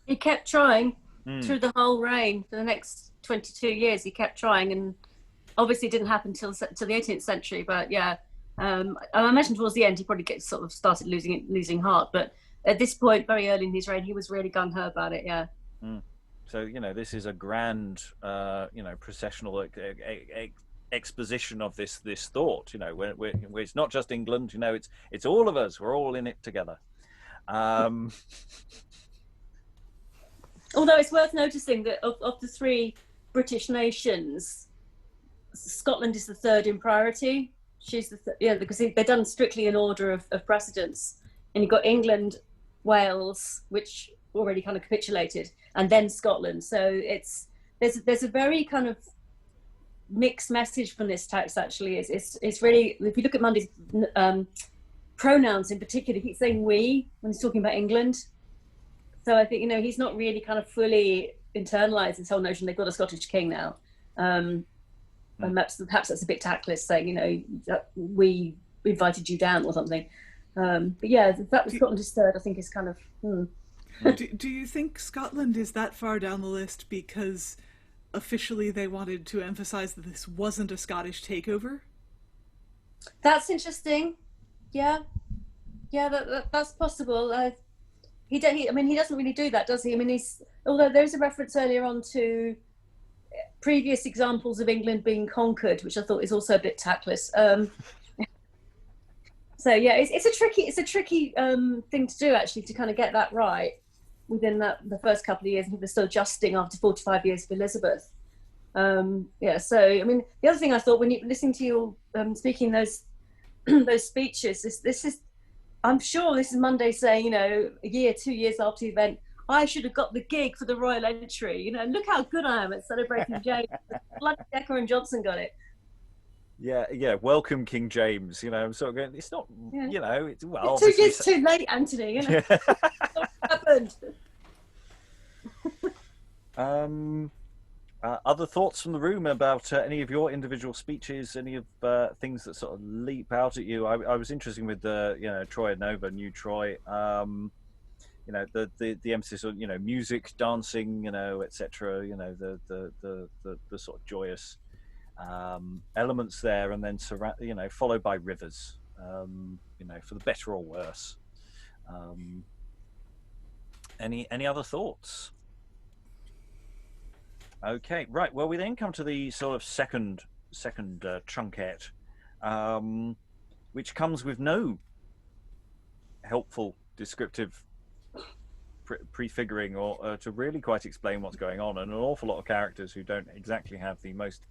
He kept trying through the whole reign. For the next 22 years, he kept trying, and obviously it didn't happen till the 18th century. But yeah, I imagine towards the end he probably started losing heart. But at this point, very early in his reign, he was really gung-ho about it, yeah. So, this is a grand, processional exposition of this thought, where it's not just England, it's all of us, we're all in it together. Although it's worth noticing that of the three British nations, Scotland is the third in priority. She's because they're done strictly in order of precedence. And you've got England, Wales, which already kind of capitulated, and then Scotland. So there's a very kind of mixed message from this text. Actually, it's really, if you look at Munday's pronouns in particular, he keeps saying we when he's talking about England. So I think he's not really kind of fully internalized this whole notion they've got a Scottish king now. And perhaps that's a bit tactless, saying we invited you down or something. But yeah, the fact that Scotland is third, I think, is kind of. Do you think Scotland is that far down the list because officially they wanted to emphasize that this wasn't a Scottish takeover? That's interesting. Yeah, that's possible. He doesn't really do that, does he? I mean, although there's a reference earlier on to previous examples of England being conquered, which I thought is also a bit tactless. So yeah, it's a tricky thing to do, actually, to kind of get that right within the first couple of years, and people are still adjusting after 45 years of Elizabeth. So I mean, the other thing I thought when you listening to you speaking those speeches, this is, I'm sure this is Munday saying, a year, 2 years after the event, I should have got the gig for the royal entry. Look how good I am at celebrating James. Bloody Decker and Johnson got it. Yeah. Welcome, King James. I'm sort of going. It's not. It's well. It's 2 years too late, Anthony. What happened? Other thoughts from the room about any of your individual speeches? Any of things that sort of leap out at you? I was interested with the Troy Nova, New Troy. The emphasis on music, dancing, etc. The sort of joyous elements there, and then followed by rivers, for the better or worse. Any other thoughts? Okay, right. Well, we then come to the sort of second trunkette, which comes with no helpful descriptive prefiguring or to really quite explain what's going on, and an awful lot of characters who don't exactly have the most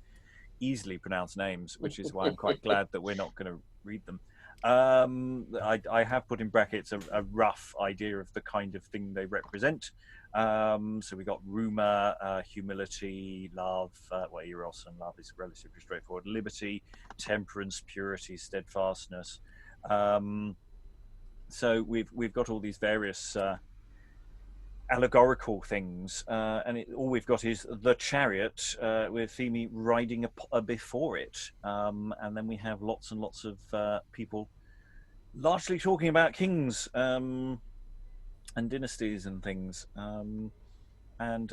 easily pronounced names, which is why I'm quite glad that we're not going to read them. I have put in brackets a rough idea of the kind of thing they represent. So we got rumour, humility, love, eros and love is relatively straightforward, liberty, temperance, purity, steadfastness. So we've got all these various allegorical things, and all we've got is the chariot with Femi riding before it, and then we have lots and lots of people largely talking about kings and dynasties and things, and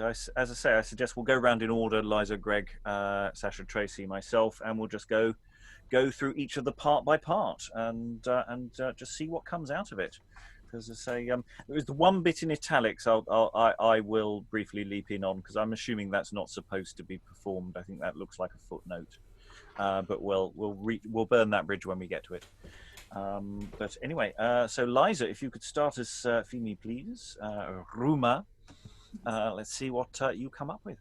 as I say, I suggest we'll go around in order: Liza, Greg, Sascha, Tracey, myself, and we'll just go through each of the part by part and just see what comes out of it. As I say, there was the one bit in italics I will briefly leap in on, because I'm assuming that's not supposed to be performed. I think that looks like a footnote, but we'll burn that bridge when we get to it. But anyway, so Liza, if you could start us, Femi, please. Ruma. Let's see what you come up with.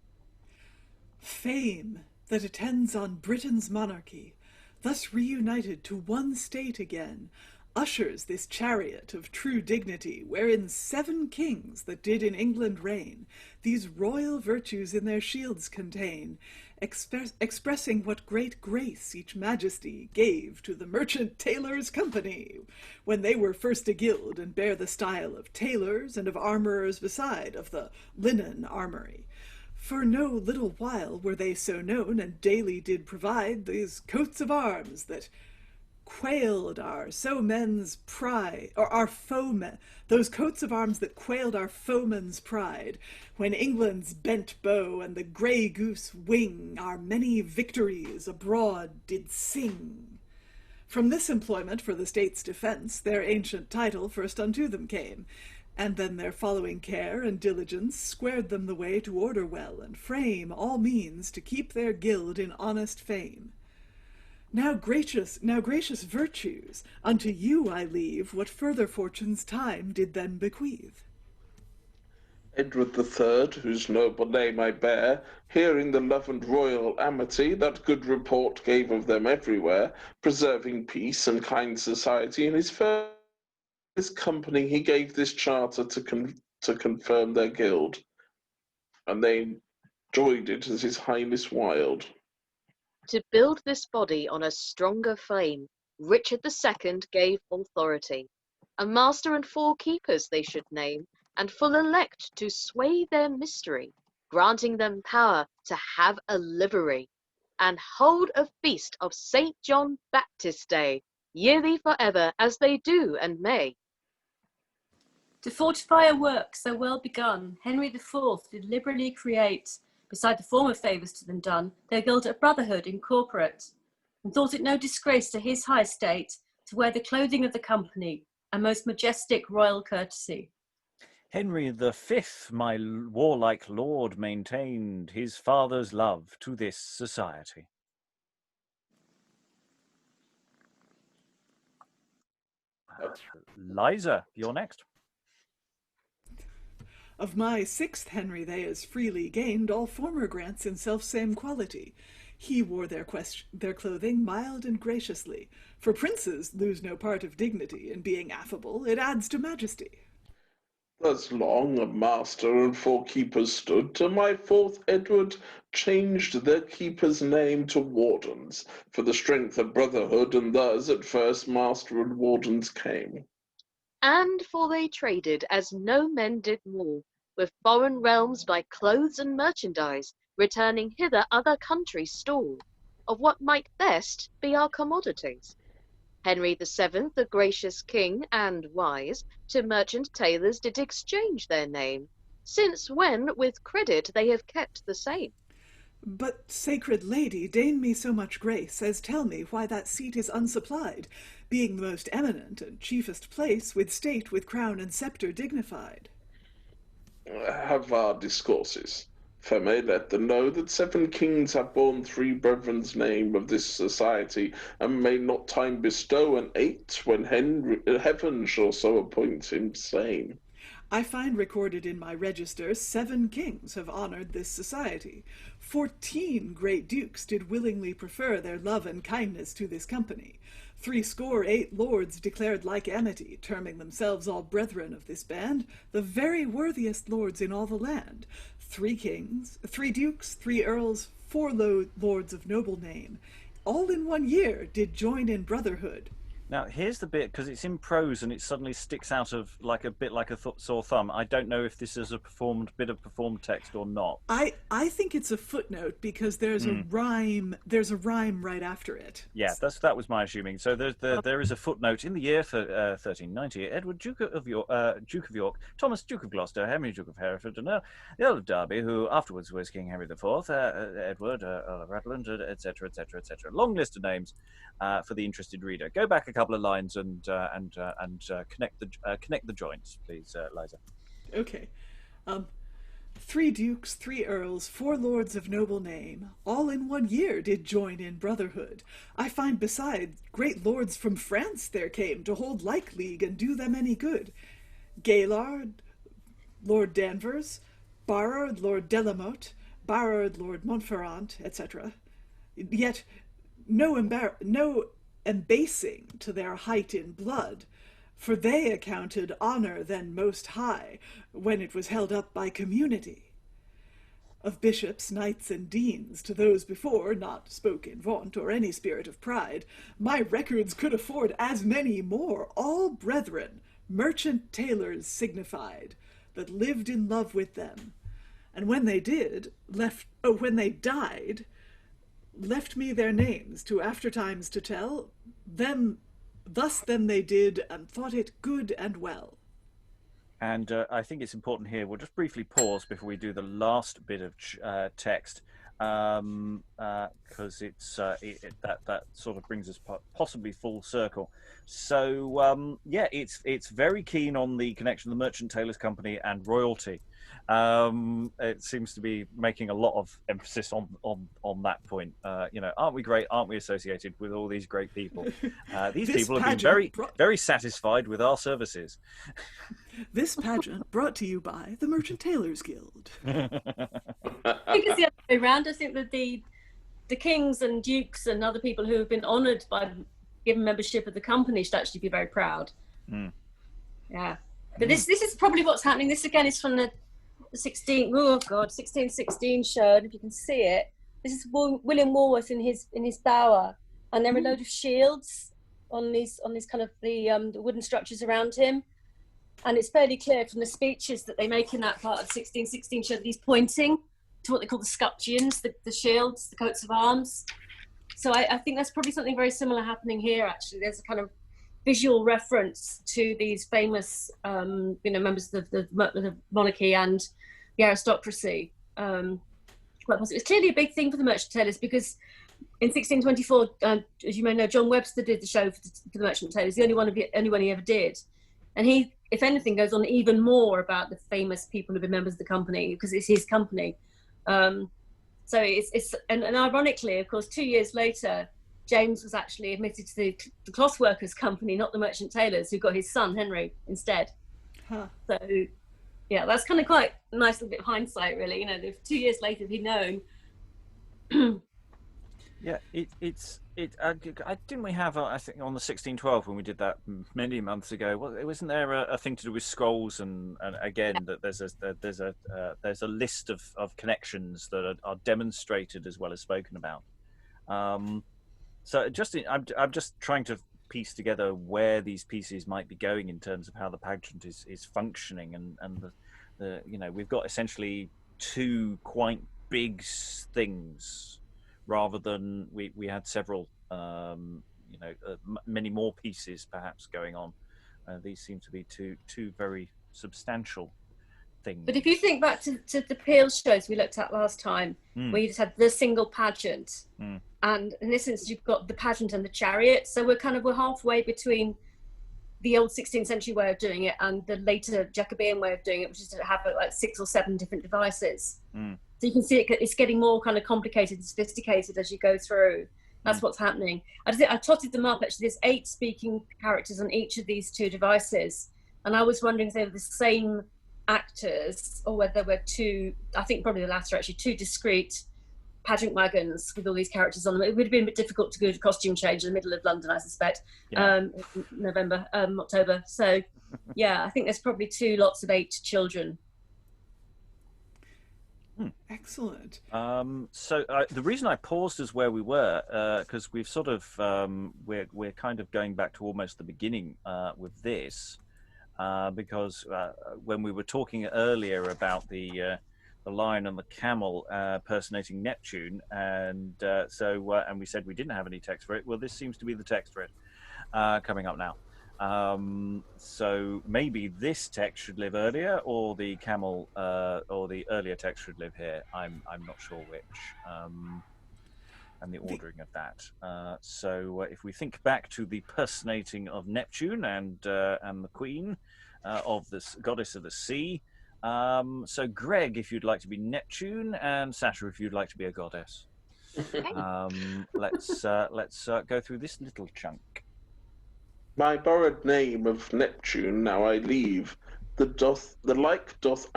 Fame that attends on Britain's monarchy, thus reunited to one state again, ushers this chariot of true dignity, wherein 7 kings that did in England reign, these royal virtues in their shields contain, expressing what great grace each majesty gave to the merchant tailors' company, when they were first a guild, and bear the style of tailors, and of armourers beside, of the linen armoury. For no little while were they so known, and daily did provide these coats of arms that quailed our men's pride, or our foemen, those coats of arms that quailed our foemen's pride, when England's bent bow and the grey goose wing our many victories abroad did sing. From this employment for the state's defence, their ancient title first unto them came, and then their following care and diligence squared them the way to order well and frame all means to keep their guild in honest fame. Now gracious virtues, unto you I leave what further fortune's time did then bequeath. Edward the Third, whose noble name I bear, hearing the love and royal amity that good report gave of them everywhere, preserving peace and kind society in his company, he gave this charter to confirm their guild, and they enjoyed it as his highness willed. To build this body on a stronger frame, Richard II gave authority. A master and 4 keepers they should name, and full elect to sway their mystery, granting them power to have a livery, and hold a feast of St. John Baptist Day, yearly forever as they do and may. To fortify a work so well begun, Henry IV did liberally create, beside the former favours to them done, their guild a brotherhood incorporate, and thought it no disgrace to his high state to wear the clothing of the company, a most majestic royal courtesy. Henry V, my warlike lord, maintained his father's love to this society. Liza, you're next. Of my 6th Henry they as freely gained all former grants in self-same quality. He wore their clothing mild and graciously, for princes lose no part of dignity in being affable, it adds to majesty. Thus long a master and 4 keepers stood, till my 4th Edward changed their keeper's name to wardens, for the strength of brotherhood, and thus at first master and wardens came. And for they traded as no men did more, with foreign realms by clothes and merchandise, returning hither other countries' store, of what might best be our commodities. Henry VII, the gracious king and wise, to merchant tailors did exchange their name, since when with credit they have kept the same. But, sacred lady, deign me so much grace as tell me why that seat is unsupplied, being the most eminent and chiefest place, with state, with crown and sceptre dignified. Have our discourses. For may let them know that 7 kings have borne 3 brethren's name of this society, and may not time bestow an 8th when heaven shall so appoint him same. I find recorded in my register 7 kings have honoured this society. 14 great dukes did willingly prefer their love and kindness to this company. 68 lords declared like amity, terming themselves all brethren of this band, the very worthiest lords in all the land. 3 kings, 3 dukes, 3 earls, 4 lords of noble name, all in 1 year did join in brotherhood. Now, here's the bit, because it's in prose and it suddenly sticks out of like a bit like a sore thumb. I don't know if this is a bit of performed text or not. I think it's a footnote because there's a rhyme. There's a rhyme right after it. Yeah, that was my assuming. So there is a footnote in the year for 1390. Edward Duke of York, Thomas Duke of Gloucester, Henry Duke of Hereford, and the Earl of Derby, who afterwards was King Henry IV, Edward, Earl of Rutland, etc., etc., etc. Long list of names for the interested reader. Go back a couple of lines and connect the joints, please, Liza. Okay. 3 dukes, 3 earls, 4 lords of noble name, all in 1 year did join in brotherhood. I find beside great lords from France there came to hold like league and do them any good. Gaylard, Lord Danvers, Barrard, Lord Delamotte, Barrard, Lord Montferrand, etc. Yet no embasing to their height in blood, for they accounted honour then most high, when it was held up by community. Of bishops, knights, and deans, to those before not spoke in vaunt or any spirit of pride, my records could afford as many more, all brethren, merchant tailors signified, that lived in love with them, and when they died, left me their names to aftertimes to tell, thus then they did, and thought it good and well. And I think it's important here, we'll just briefly pause before we do the last bit of text, because that sort of brings us possibly full circle. So yeah, it's very keen on the connection of the Merchant Tailors Company and royalty. It seems to be making a lot of emphasis on that point. Aren't we great? Aren't we associated with all these great people? These people have been very satisfied with our services. This pageant brought to you by the Merchant Tailors Guild. I think it's the other way around. I think that the kings and dukes and other people who have been honoured by given membership of the company should actually be very proud. Yeah, but this is probably what's happening. This again is from the 1616 show, and if you can see it, this is William Walworth in his bower, and there are a load of shields on these kind of the wooden structures around him. And it's fairly clear from the speeches that they make in that part of 1616 show that he's pointing to what they call the scutcheons, the shields, the coats of arms. So I think that's probably something very similar happening here, actually. There's a kind of visual reference to these famous, members of the monarchy and the aristocracy. It's clearly a big thing for the Merchant Tailors because in 1624, as you may know, John Webster did the show for the Merchant Tailors, the only one he ever did. And he, if anything, goes on even more about the famous people who've been members of the company because it's his company. So it's and ironically, of course, 2 years later, James was actually admitted to the Clothworkers Company, not the Merchant Tailors, who got his son Henry instead. So yeah, that's kind of quite a nice little bit of hindsight, really. If 2 years later, if he'd known. Yeah, didn't we have I think on the 1612 when we did that many months ago? Wasn't there a thing to do with scrolls and again that there's a list of connections that are demonstrated as well as spoken about. So I'm just trying to piece together where these pieces might be going in terms of how the pageant is functioning and the we've got essentially two quite big things. Rather than we had several, many more pieces perhaps going on. These seem to be two very substantial things. But if you think back to the Peel shows we looked at last time, where you just had the single pageant, and in this instance you've got the pageant and the chariot, so we're halfway between the old 16th century way of doing it and the later Jacobean way of doing it, which is to have like 6 or 7 different devices. So you can see it's getting more kind of complicated and sophisticated as you go through. That's what's happening. I totted them up, actually. There's 8 speaking characters on each of these 2 devices. And I was wondering if they were the same actors or whether there were 2, I think probably the latter, actually, 2 discrete pageant wagons with all these characters on them. It would have been a bit difficult to do a costume change in the middle of London, I suspect, November, October. So, yeah, I think there's probably 2 lots of 8 children. Excellent. So the reason I paused is where we were, because we've sort of we're kind of going back to almost the beginning with this, because when we were talking earlier about the lion and the camel personating Neptune, and and we said we didn't have any text for it. Well, this seems to be the text for it coming up now. So maybe this text should live earlier, or the camel, or the earlier text should live here. I'm not sure which, and the ordering of that. So if we think back to the personating of Neptune and the queen of this goddess of the sea. So Greg, if you'd like to be Neptune, and Sascha, if you'd like to be a goddess. Let's go through this little chunk. My borrowed name of Neptune now I leave. The like doth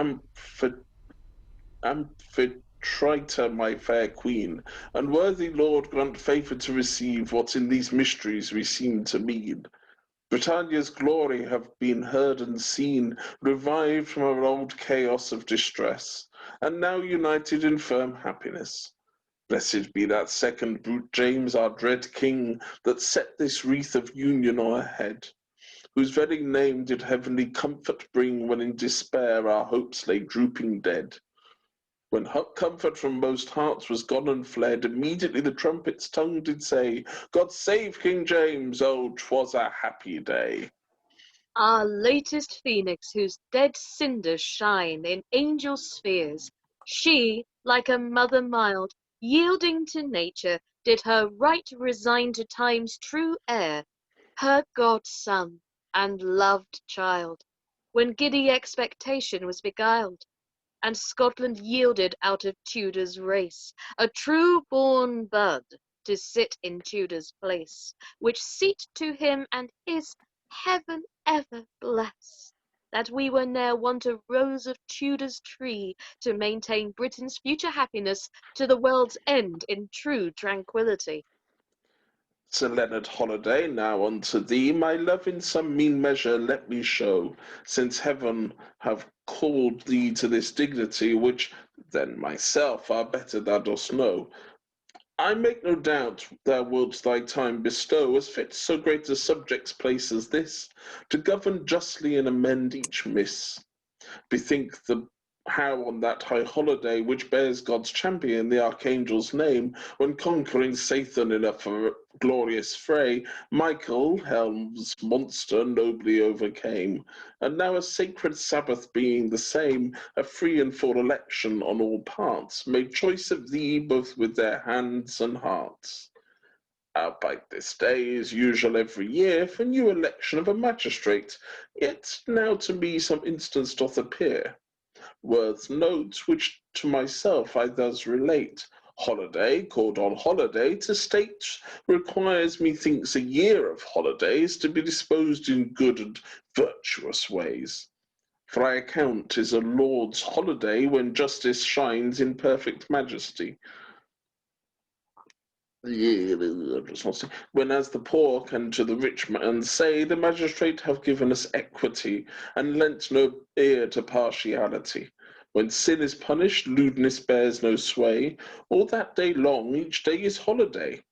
Amphitrite my fair queen, and worthy lord grant favour to receive what in these mysteries we seem to mean. Britannia's glory have been heard and seen, revived from our old chaos of distress, and now united in firm happiness. Blessed be that second brute James, our dread king, that set this wreath of union on our head, whose very name did heavenly comfort bring when in despair our hopes lay drooping dead. When comfort from most hearts was gone and fled, immediately the trumpet's tongue did say, God save King James, oh, 'twas a happy day. Our latest phoenix, whose dead cinders shine in angel spheres, she, like a mother mild, yielding to nature, did her right resign to time's true heir, her God's son and loved child, when giddy expectation was beguiled, and Scotland yielded out of Tudor's race, a true-born bud, to sit in Tudor's place, which seat to him and his heaven ever bless, that we were ne'er want a rose of Tudor's tree, to maintain Britain's future happiness to the world's end in true tranquillity. Sir Leonard Holiday, now unto thee, my love in some mean measure let me show, since heaven have called thee to this dignity, which than myself are better thou dost know. I make no doubt thou wilt thy time bestow, as fits so great a subject's place as this, to govern justly and amend each miss. Bethink the how on that high holiday, which bears God's champion, the archangel's name, when conquering Satan in a glorious fray, Michael, Helm's monster, nobly overcame. And now a sacred Sabbath being the same, a free and full election on all parts, made choice of thee both with their hands and hearts. Albeit this day is usual every year for new election of a magistrate, yet now to me some instance doth appear. Worth note, which to myself I thus relate. Holiday, called on holiday, to state requires methinks a year of holidays to be disposed in good and virtuous ways. For I account 'tis a lord's holiday when justice shines in perfect majesty. When as the poor can to the rich man say, the magistrate have given us equity, and lent no ear to partiality. When sin is punished, lewdness bears no sway, all that day long each day is holiday.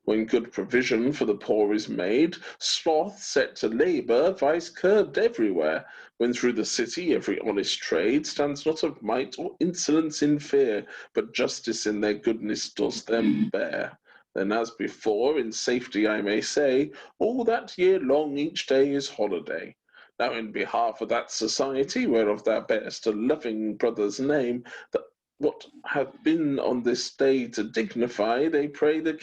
When good provision for the poor is made, sloth set to labour, vice curbed everywhere. When through the city every honest trade stands not of might or insolence in fear, but justice in their goodness does them bear. Then as before, in safety I may say, all that year long each day is holiday. Now in behalf of that society, whereof thou bearest a loving brother's name, that what have been on this day to dignify, they pray the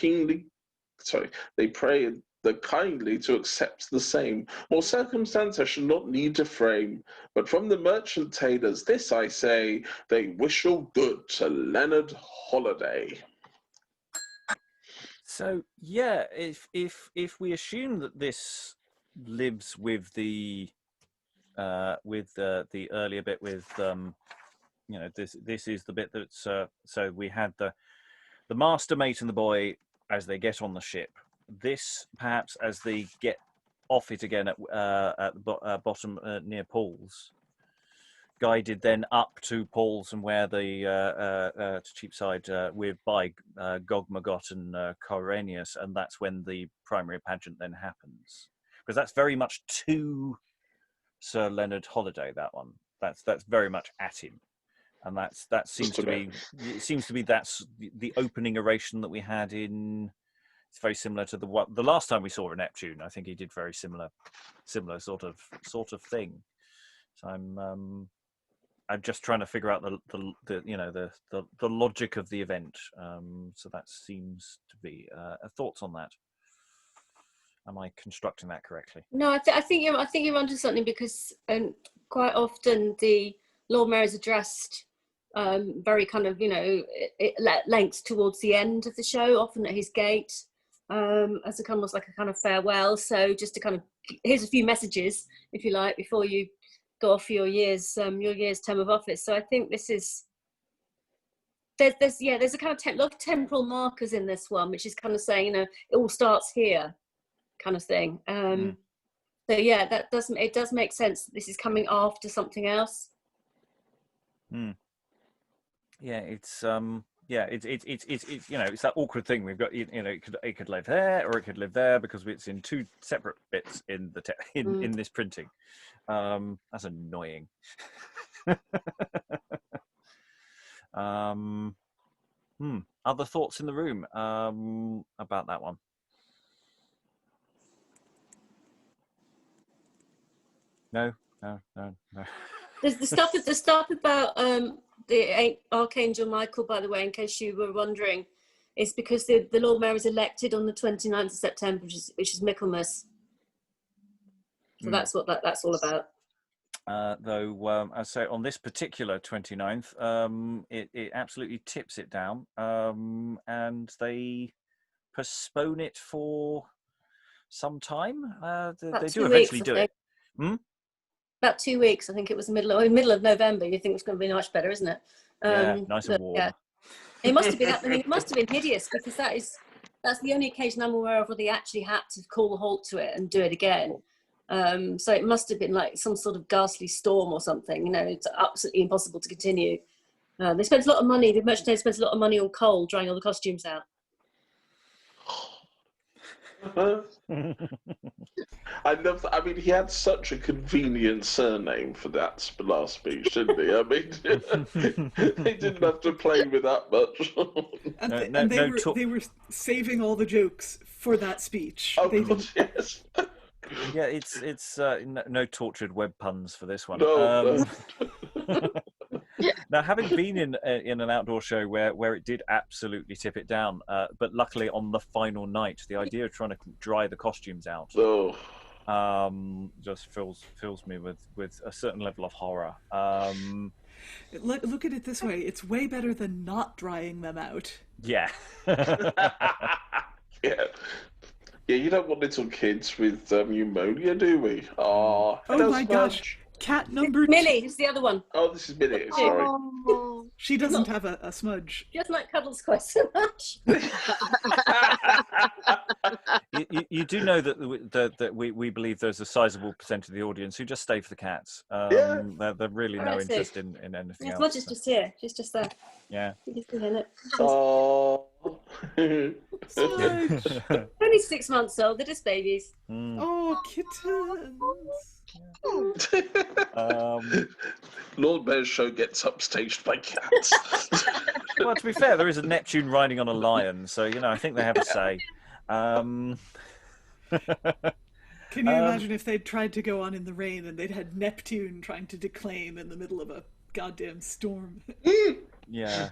kindly to accept the same. More circumstance I shall not need to frame, but from the merchant tailors this I say, they wish all good to Leonard Holiday. So yeah, if we assume that this lives with the earlier bit with this is the bit that's so we had the master mate and the boy as they get on the ship. This perhaps as they get off it again at the bottom near Paul's, guided then up to Paul's and where the to Cheapside by Gog Magog and Corenius, and that's when the primary pageant then happens, because that's very much to Sir Leonard Holiday. That one, that's very much at him, and that seems to be that's the opening oration that we had in. It's very similar to the last time we saw a Neptune. I think he did very similar sort of thing. So I'm just trying to figure out the logic of the event. So that seems to be thoughts on that. Am I constructing that correctly? No, I think you're onto something, because quite often the Lord Mayor is addressed very kind of lengths towards the end of the show, often at his gate, as almost like a kind of farewell. So just to kind of, here's a few messages, if you like, before you go off for your year's term of office. So I think this is there's a kind of lot of temporal markers in this one, which is kind of saying it all starts here, kind of thing. So yeah, it does make sense that this is coming after something else. Yeah, it's it's that awkward thing we've got. It could live there or it could live there, because it's in two separate bits in the in this printing. That's annoying. Other thoughts in the room about that one? No. There's the stuff about the Archangel Michael, by the way, in case you were wondering, is because the Lord Mayor is elected on the 29th of September, which is Michaelmas. So that's what that's all about. Though, I say on this particular 29th, it absolutely tips it down, and they postpone it for some time. They do eventually do it. About 2 weeks, I think it was the middle of November. You think it's going to be much better, isn't it? Yeah, nice and warm. Yeah. It must have been. I mean, it must have been hideous, because that's the only occasion I'm aware of where they actually had to call a halt to it and do it again. So it must have been like some sort of ghastly storm or something. You know, it's absolutely impossible to continue. They spent a lot of money. The merchandise spent a lot of money on coal, drying all the costumes out. I love that. I mean, he had such a convenient surname for that last speech, didn't he? I mean, they didn't have to play with that much. And they were saving all the jokes for that speech. Oh, God, yes. Yeah, it's no tortured web puns for this one. No. Now, having been in an outdoor show where it did absolutely tip it down, but luckily on the final night, the idea of trying to dry the costumes out just fills me with a certain level of horror. Look at it this way: it's way better than not drying them out. Yeah. Yeah. Yeah, you don't want little kids with pneumonia, do we? Oh my gosh. Cat number Millie is the other one. Oh, this is Millie, sorry. Oh. She doesn't have a smudge. She doesn't like cuddles quite so much. you do know that we believe there's a sizable percent of the audience who just stay for the cats. Yeah. They're really no interest in anything else. Smudge is just here. She's just there. Yeah. You can see it. Oh. Only 6 months old. They're just babies. Oh, kittens. Lord Mayor's show gets upstaged by cats. Well, to be fair, there is a Neptune riding on a lion, so I think they have a say. Can you imagine if they'd tried to go on in the rain and they'd had Neptune trying to declaim in the middle of a goddamn storm? Yeah.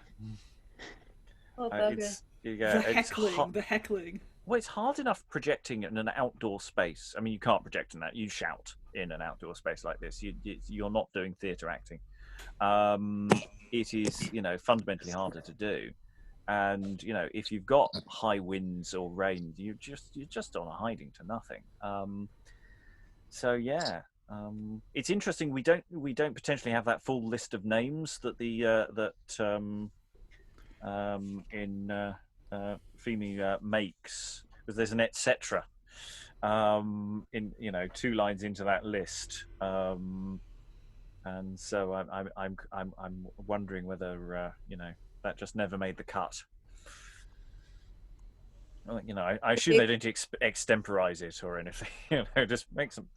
Oh, the heckling. Well, it's hard enough projecting in an outdoor space. I mean, you can't project in that. You shout in an outdoor space like this. You're not doing theatre acting. It is, fundamentally harder to do. And, if you've got high winds or rain, you're just on a hiding to nothing. So yeah, it's interesting. We don't potentially have that full list of names that Feeney makes, because there's an etc. In 2 lines into that list, and so I'm wondering whether that just never made the cut. I assume they didn't extemporize it or anything. Just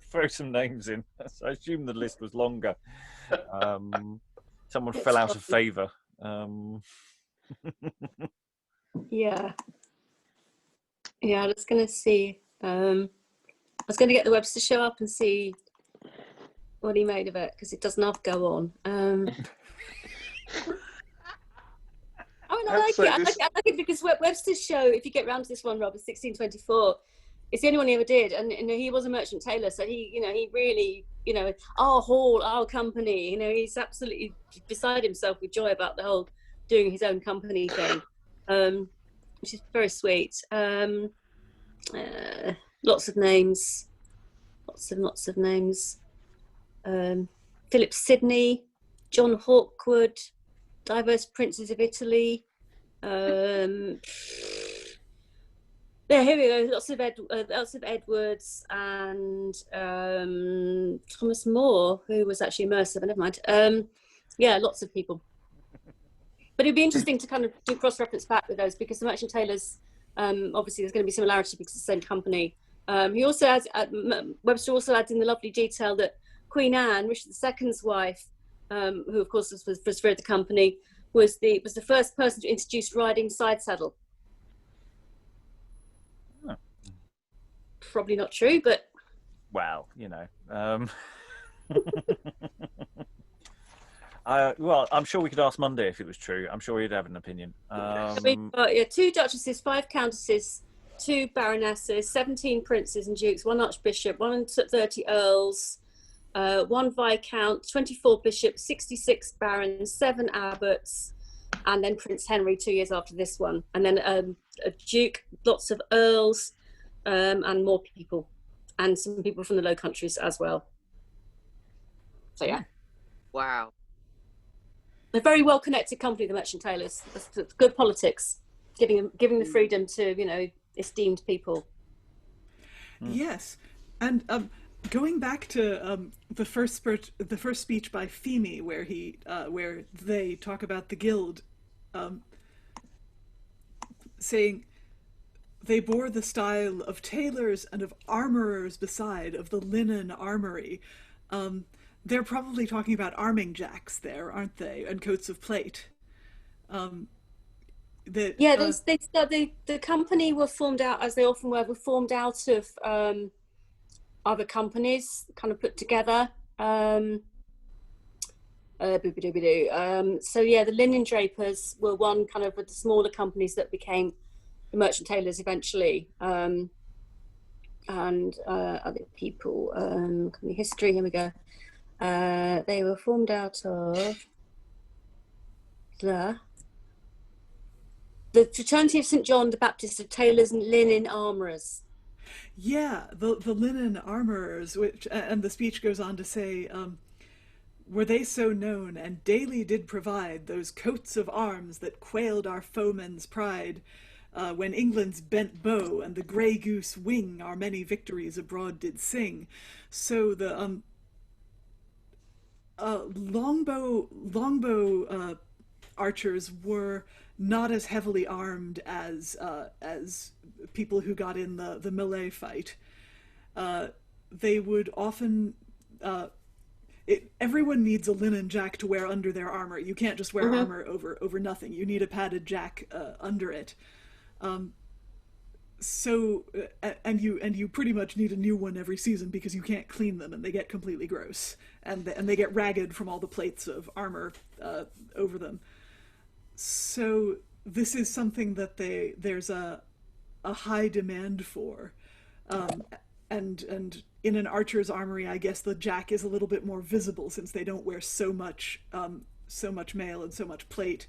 throw some names in. So I assume the list was longer. Someone fell out of favour. Yeah, I was going to see. I was going to get the Webs to show up and see what he made of it, because it doesn't have to go on. I like it because Webster's show, if you get round to this one, Rob, is 1624. It's the only one he ever did, and he was a merchant tailor, so he really, our hall, our company, he's absolutely beside himself with joy about the whole doing his own company thing, which is very sweet. Lots of names, lots of names. Philip Sidney, John Hawkwood, diverse princes of Italy. Here we go. Lots of Edwards and Thomas More, who was actually a mercer, but never mind. Lots of people. But it'd be interesting to kind of do cross-reference back with those, because the merchant tailors, obviously there's going to be similarity because it's the same company. He also adds, Webster also adds in the lovely detail that Queen Anne, Richard II's wife, who of course was for the company, was the first person to introduce riding side saddle. Oh. Probably not true, but Well, I'm sure we could ask Munday if it was true. I'm sure he'd have an opinion. We've got 2 duchesses, 5 countesses, 2 baronesses, 17 princes and dukes, 1 archbishop, 130 earls, 1 viscount, 24 bishops, 66 barons, 7 abbots, and then Prince Henry 2 years after this one, and then a duke, lots of earls, and more people, and some people from the Low Countries as well. So yeah. Wow. A very well-connected company, the Merchant Tailors. That's good politics, giving the freedom to, esteemed people. Yes, and going back to the first speech by Femi, where they talk about the guild, saying they bore the style of tailors and of armorers beside, of the linen armory. They're probably talking about arming jacks there, aren't they? And coats of plate. The company were formed out, as they often were formed out of other companies, kind of put together. So yeah, the linen drapers were one kind of of the smaller companies that became the Merchant Tailors eventually. And other people, history, here we go. They were formed out of the Fraternity of St. John the Baptist of Tailors and Linen Armourers. Yeah, the linen armorers, which, and the speech goes on to say, were they so known, and daily did provide those coats of arms that quailed our foemen's pride, when England's bent bow and the grey goose wing our many victories abroad did sing. So the longbow archers were not as heavily armed as people who got in the melee fight. They would often everyone needs a linen jack to wear under their armor. You can't just wear armor over nothing. You need a padded jack under it. And you pretty much need a new one every season because you can't clean them and they get completely gross, and they get ragged from all the plates of armor over them. So this is something that there's a high demand for, and in an archer's armory, I guess the jack is a little bit more visible since they don't wear so much mail and so much plate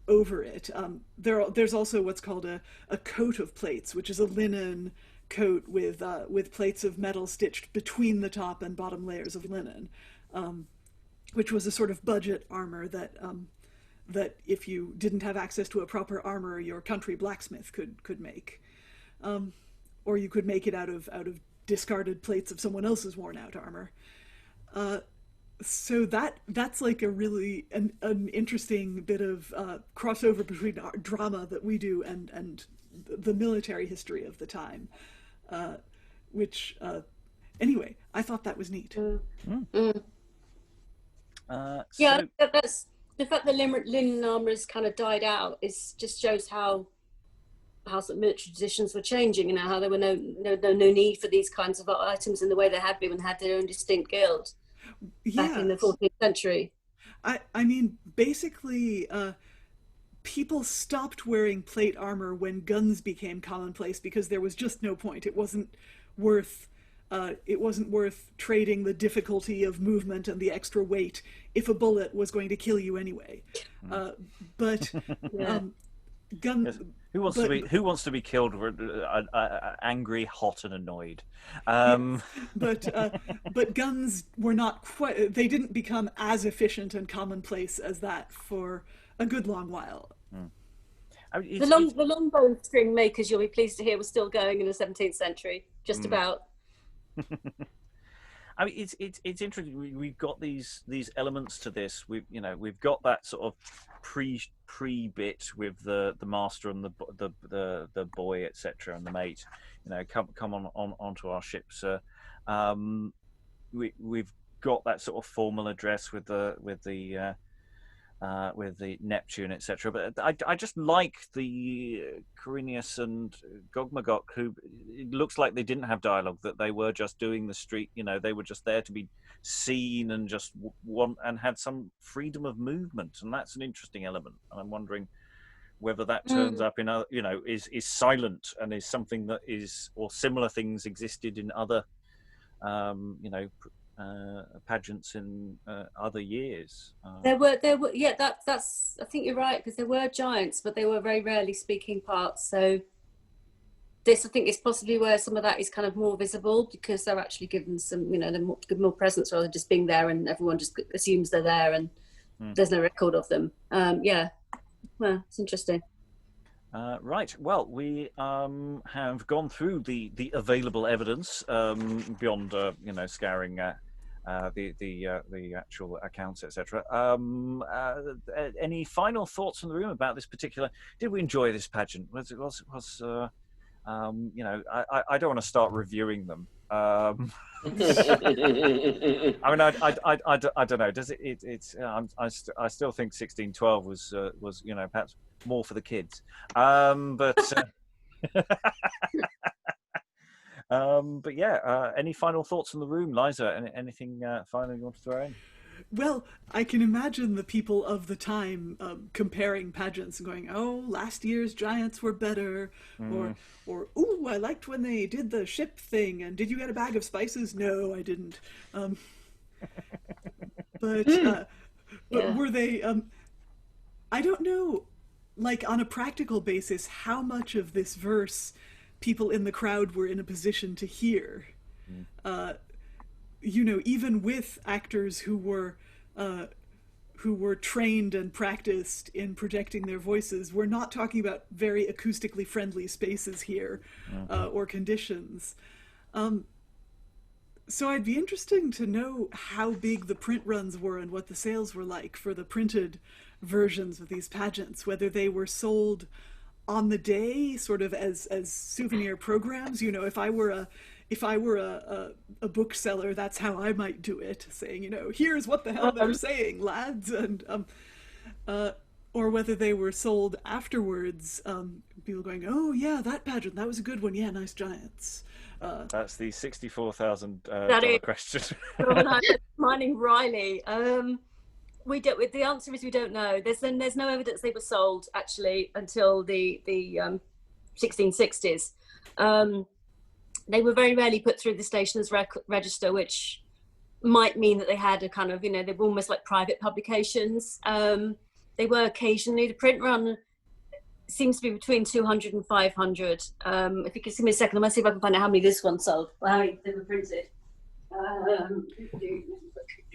over it. There's also what's called a coat of plates, which is a linen coat with plates of metal stitched between the top and bottom layers of linen, which was a sort of budget armor that if you didn't have access to a proper armor, your country blacksmith could make, or you could make it out of discarded plates of someone else's worn out armor. So that's like a really an interesting bit of crossover between our drama that we do and the military history of the time, which anyway, I thought that was neat. That's the fact that linen armor has kind of died out just shows how some military traditions were changing, and how there were no need for these kinds of items in the way they had been when they had their own distinct guild. Back in the 14th century. I mean, basically, people stopped wearing plate armor when guns became commonplace because there was just no point. It wasn't worth trading the difficulty of movement and the extra weight if a bullet was going to kill you anyway. But gun. Yes. Who wants to be killed? Angry, hot, and annoyed. But guns were not quite. They didn't become as efficient and commonplace as that for a good long while. I mean, the longbow string makers, you'll be pleased to hear, were still going in the 17th century, just about. I mean, it's interesting. We've got these elements to this. We've got that sort of pre bit with the master and the boy, etc., and the mate. Come onto our ships. We've got that sort of formal address with the with the Neptune, etc. But I just like the Quirinius and Gogmagog, who it looks like they didn't have dialogue, that they were just doing the street, they were just there to be seen and just want and had some freedom of movement, and that's an interesting element. And I'm wondering whether that turns up in other, is silent and is something that is, or similar things existed in other, pageants in other years. There were, yeah, that's. I think you're right, because there were giants, but they were very rarely speaking parts. So this, I think, is possibly where some of that is kind of more visible, because they're actually given some, they're more presence rather than just being there, and everyone just assumes they're there, and there's no record of them. Yeah, well, it's interesting. Right. Well, we have gone through the available evidence beyond scouring the actual accounts, etc. Any final thoughts in the room about this particular? Did we enjoy this pageant? I don't want to start reviewing them. I mean, I don't know. Does it? I still think 1612 was perhaps more for the kids. But yeah. Any final thoughts in the room, Liza? Anything final you want to throw in? Well, I can imagine the people of the time comparing pageants and going, "Oh, last year's giants were better," or "Ooh, I liked when they did the ship thing." And did you get a bag of spices? No, I didn't. But were they? I don't know. Like, on a practical basis, how much of this verse people in the crowd were in a position to hear? Even with actors who were trained and practiced in projecting their voices, we're not talking about very acoustically friendly spaces here, or conditions. So I'd be interested to know how big the print runs were and what the sales were like for the printed versions of these pageants, whether they were sold on the day, sort of as souvenir programs. If I were a bookseller, that's how I might do it, saying, here's what the hell they're saying, lads, and or whether they were sold afterwards, people going, oh yeah, that pageant, that was a good one, yeah, nice giants. That's the $64,000 question. Mining Riley. The answer is we don't know. There's no evidence they were sold actually until the 1660s. They were very rarely put through the stationer's register, which might mean that they had a kind of, they were almost like private publications. They were occasionally, the print run seems to be between 200 and 500. If you could give me a second, I'm going to see if I can find out how many this one sold, or how many they were printed.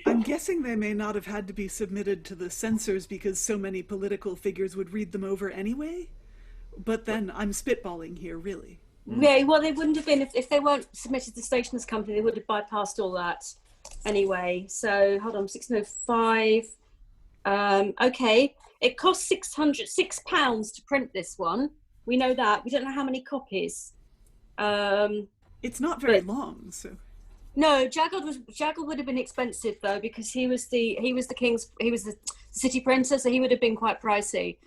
I'm guessing they may not have had to be submitted to the censors because so many political figures would read them over anyway. But then I'm spitballing here, really. Yeah, well, they wouldn't have been, if they weren't submitted to the Stationers' Company, they would have bypassed all that anyway. So, hold on, 1605. Okay, it cost £6 to print this one. We know that. We don't know how many copies. It's not very long, so... No, Jagger would have been expensive though, because he was the city printer, so he would have been quite pricey.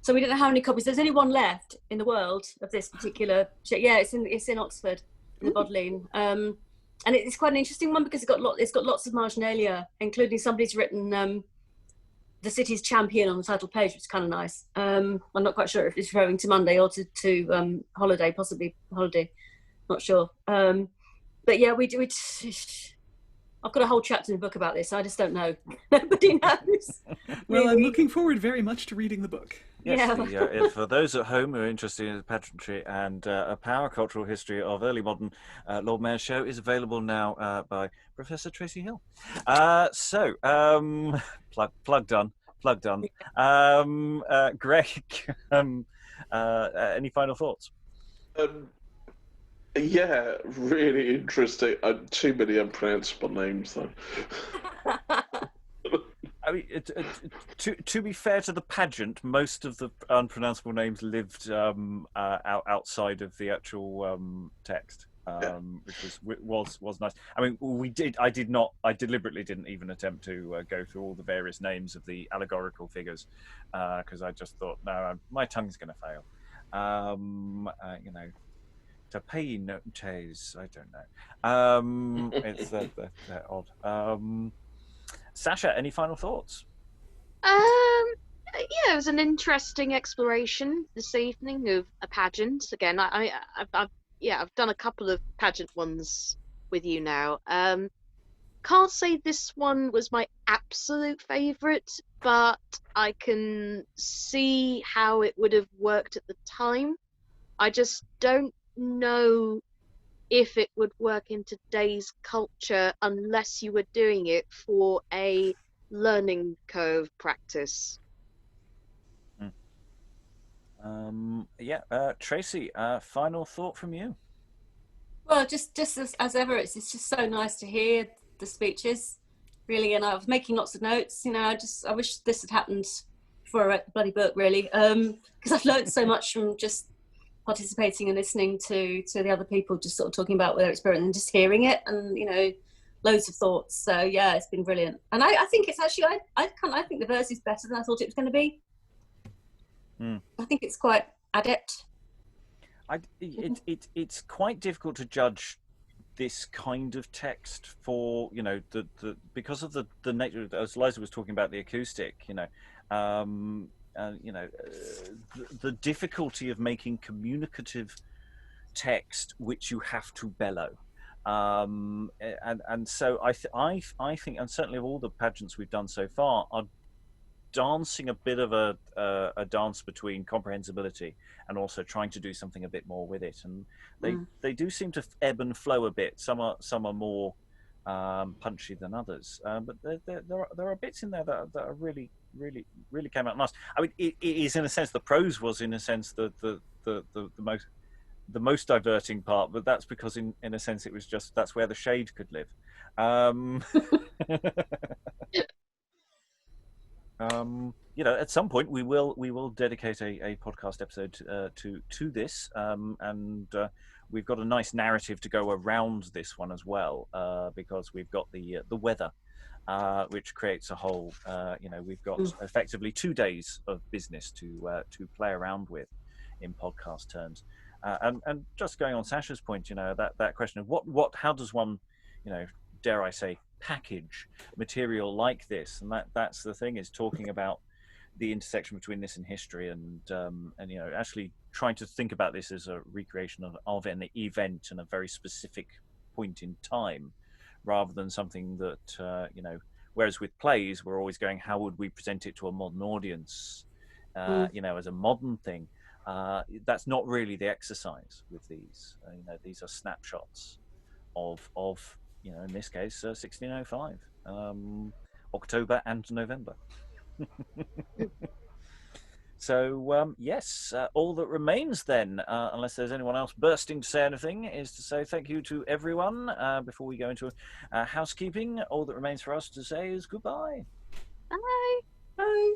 So we don't know how many copies. There's only one left in the world of this particular. Yeah, it's in Oxford, in the Bodleian, and it's quite an interesting one because it's got lots of marginalia, including somebody's written the city's champion on the title page, which is kind of nice. I'm not quite sure if it's referring to Monday or to Holiday, possibly Holiday. Not sure. But yeah, I've got a whole chapter in the book about this. I just don't know. Nobody knows. Well, I'm looking forward very much to reading the book. Yes, yeah. For those at home who are interested in pageantry and a power cultural history of early modern Lord Mayor's Show is available now by Professor Tracey Hill. Plug done. Greg, any final thoughts? Yeah, really interesting. Too many unpronounceable names, though. I mean, to be fair to the pageant, most of the unpronounceable names lived outside of the actual text. which was nice. I mean, I deliberately didn't even attempt to go through all the various names of the allegorical figures, because I just thought, no, my tongue's going to fail. You know, to pay notes, I don't know. It's they're odd. Sascha, any final thoughts? Yeah, it was an interesting exploration this evening of a pageant. Again, I've done a couple of pageant ones with you now. Can't say this one was my absolute favourite, but I can see how it would have worked at the time. I just don't know if it would work in today's culture unless you were doing it for a learning curve practice. Tracey, final thought from you? Well, just as ever, it's just so nice to hear the speeches, really. And I was making lots of notes. You know, I wish this had happened before I wrote the bloody book, really, because I've learned so much from just participating and listening to the other people, just sort of talking about their experience and just hearing it, and you know, loads of thoughts. So yeah, it's been brilliant. And I think it's actually I think the verse is better than I thought it was going to be. I think it's quite adept. It's quite difficult to judge this kind of text for, you know, the because of the nature, as Liza was talking about the acoustic, you know, the difficulty of making communicative text which you have to bellow, and so I think, and certainly of all the pageants we've done so far, are dancing a bit of a dance between comprehensibility and also trying to do something a bit more with it, and they do seem to ebb and flow a bit. Some are more punchy than others, but there are bits in there that are really came out nice. I mean, it is, in a sense, the prose was, in a sense, the most diverting part, but that's because in a sense it was just, that's where the shade could live. You know, at some point we will dedicate a podcast episode to this, and we've got a nice narrative to go around this one as well, because we've got the weather, which creates a whole. You know, we've got effectively 2 days of business to play around with in podcast terms, and just going on Sascha's point, you know, that question of how does one, you know, dare I say, package material like this, and that's the thing, is talking about the intersection between this and history, and you know, actually trying to think about this as a recreation of an event and a very specific point in time, rather than something that you know, whereas with plays we're always going, how would we present it to a modern audience, you know, as a modern thing. That's not really the exercise with these. You know, these are snapshots of you know, in this case, 1605, October and November. So yes, all that remains then, unless there's anyone else bursting to say anything, is to say thank you to everyone. Before we go into housekeeping, all that remains for us to say is goodbye. Bye. Bye.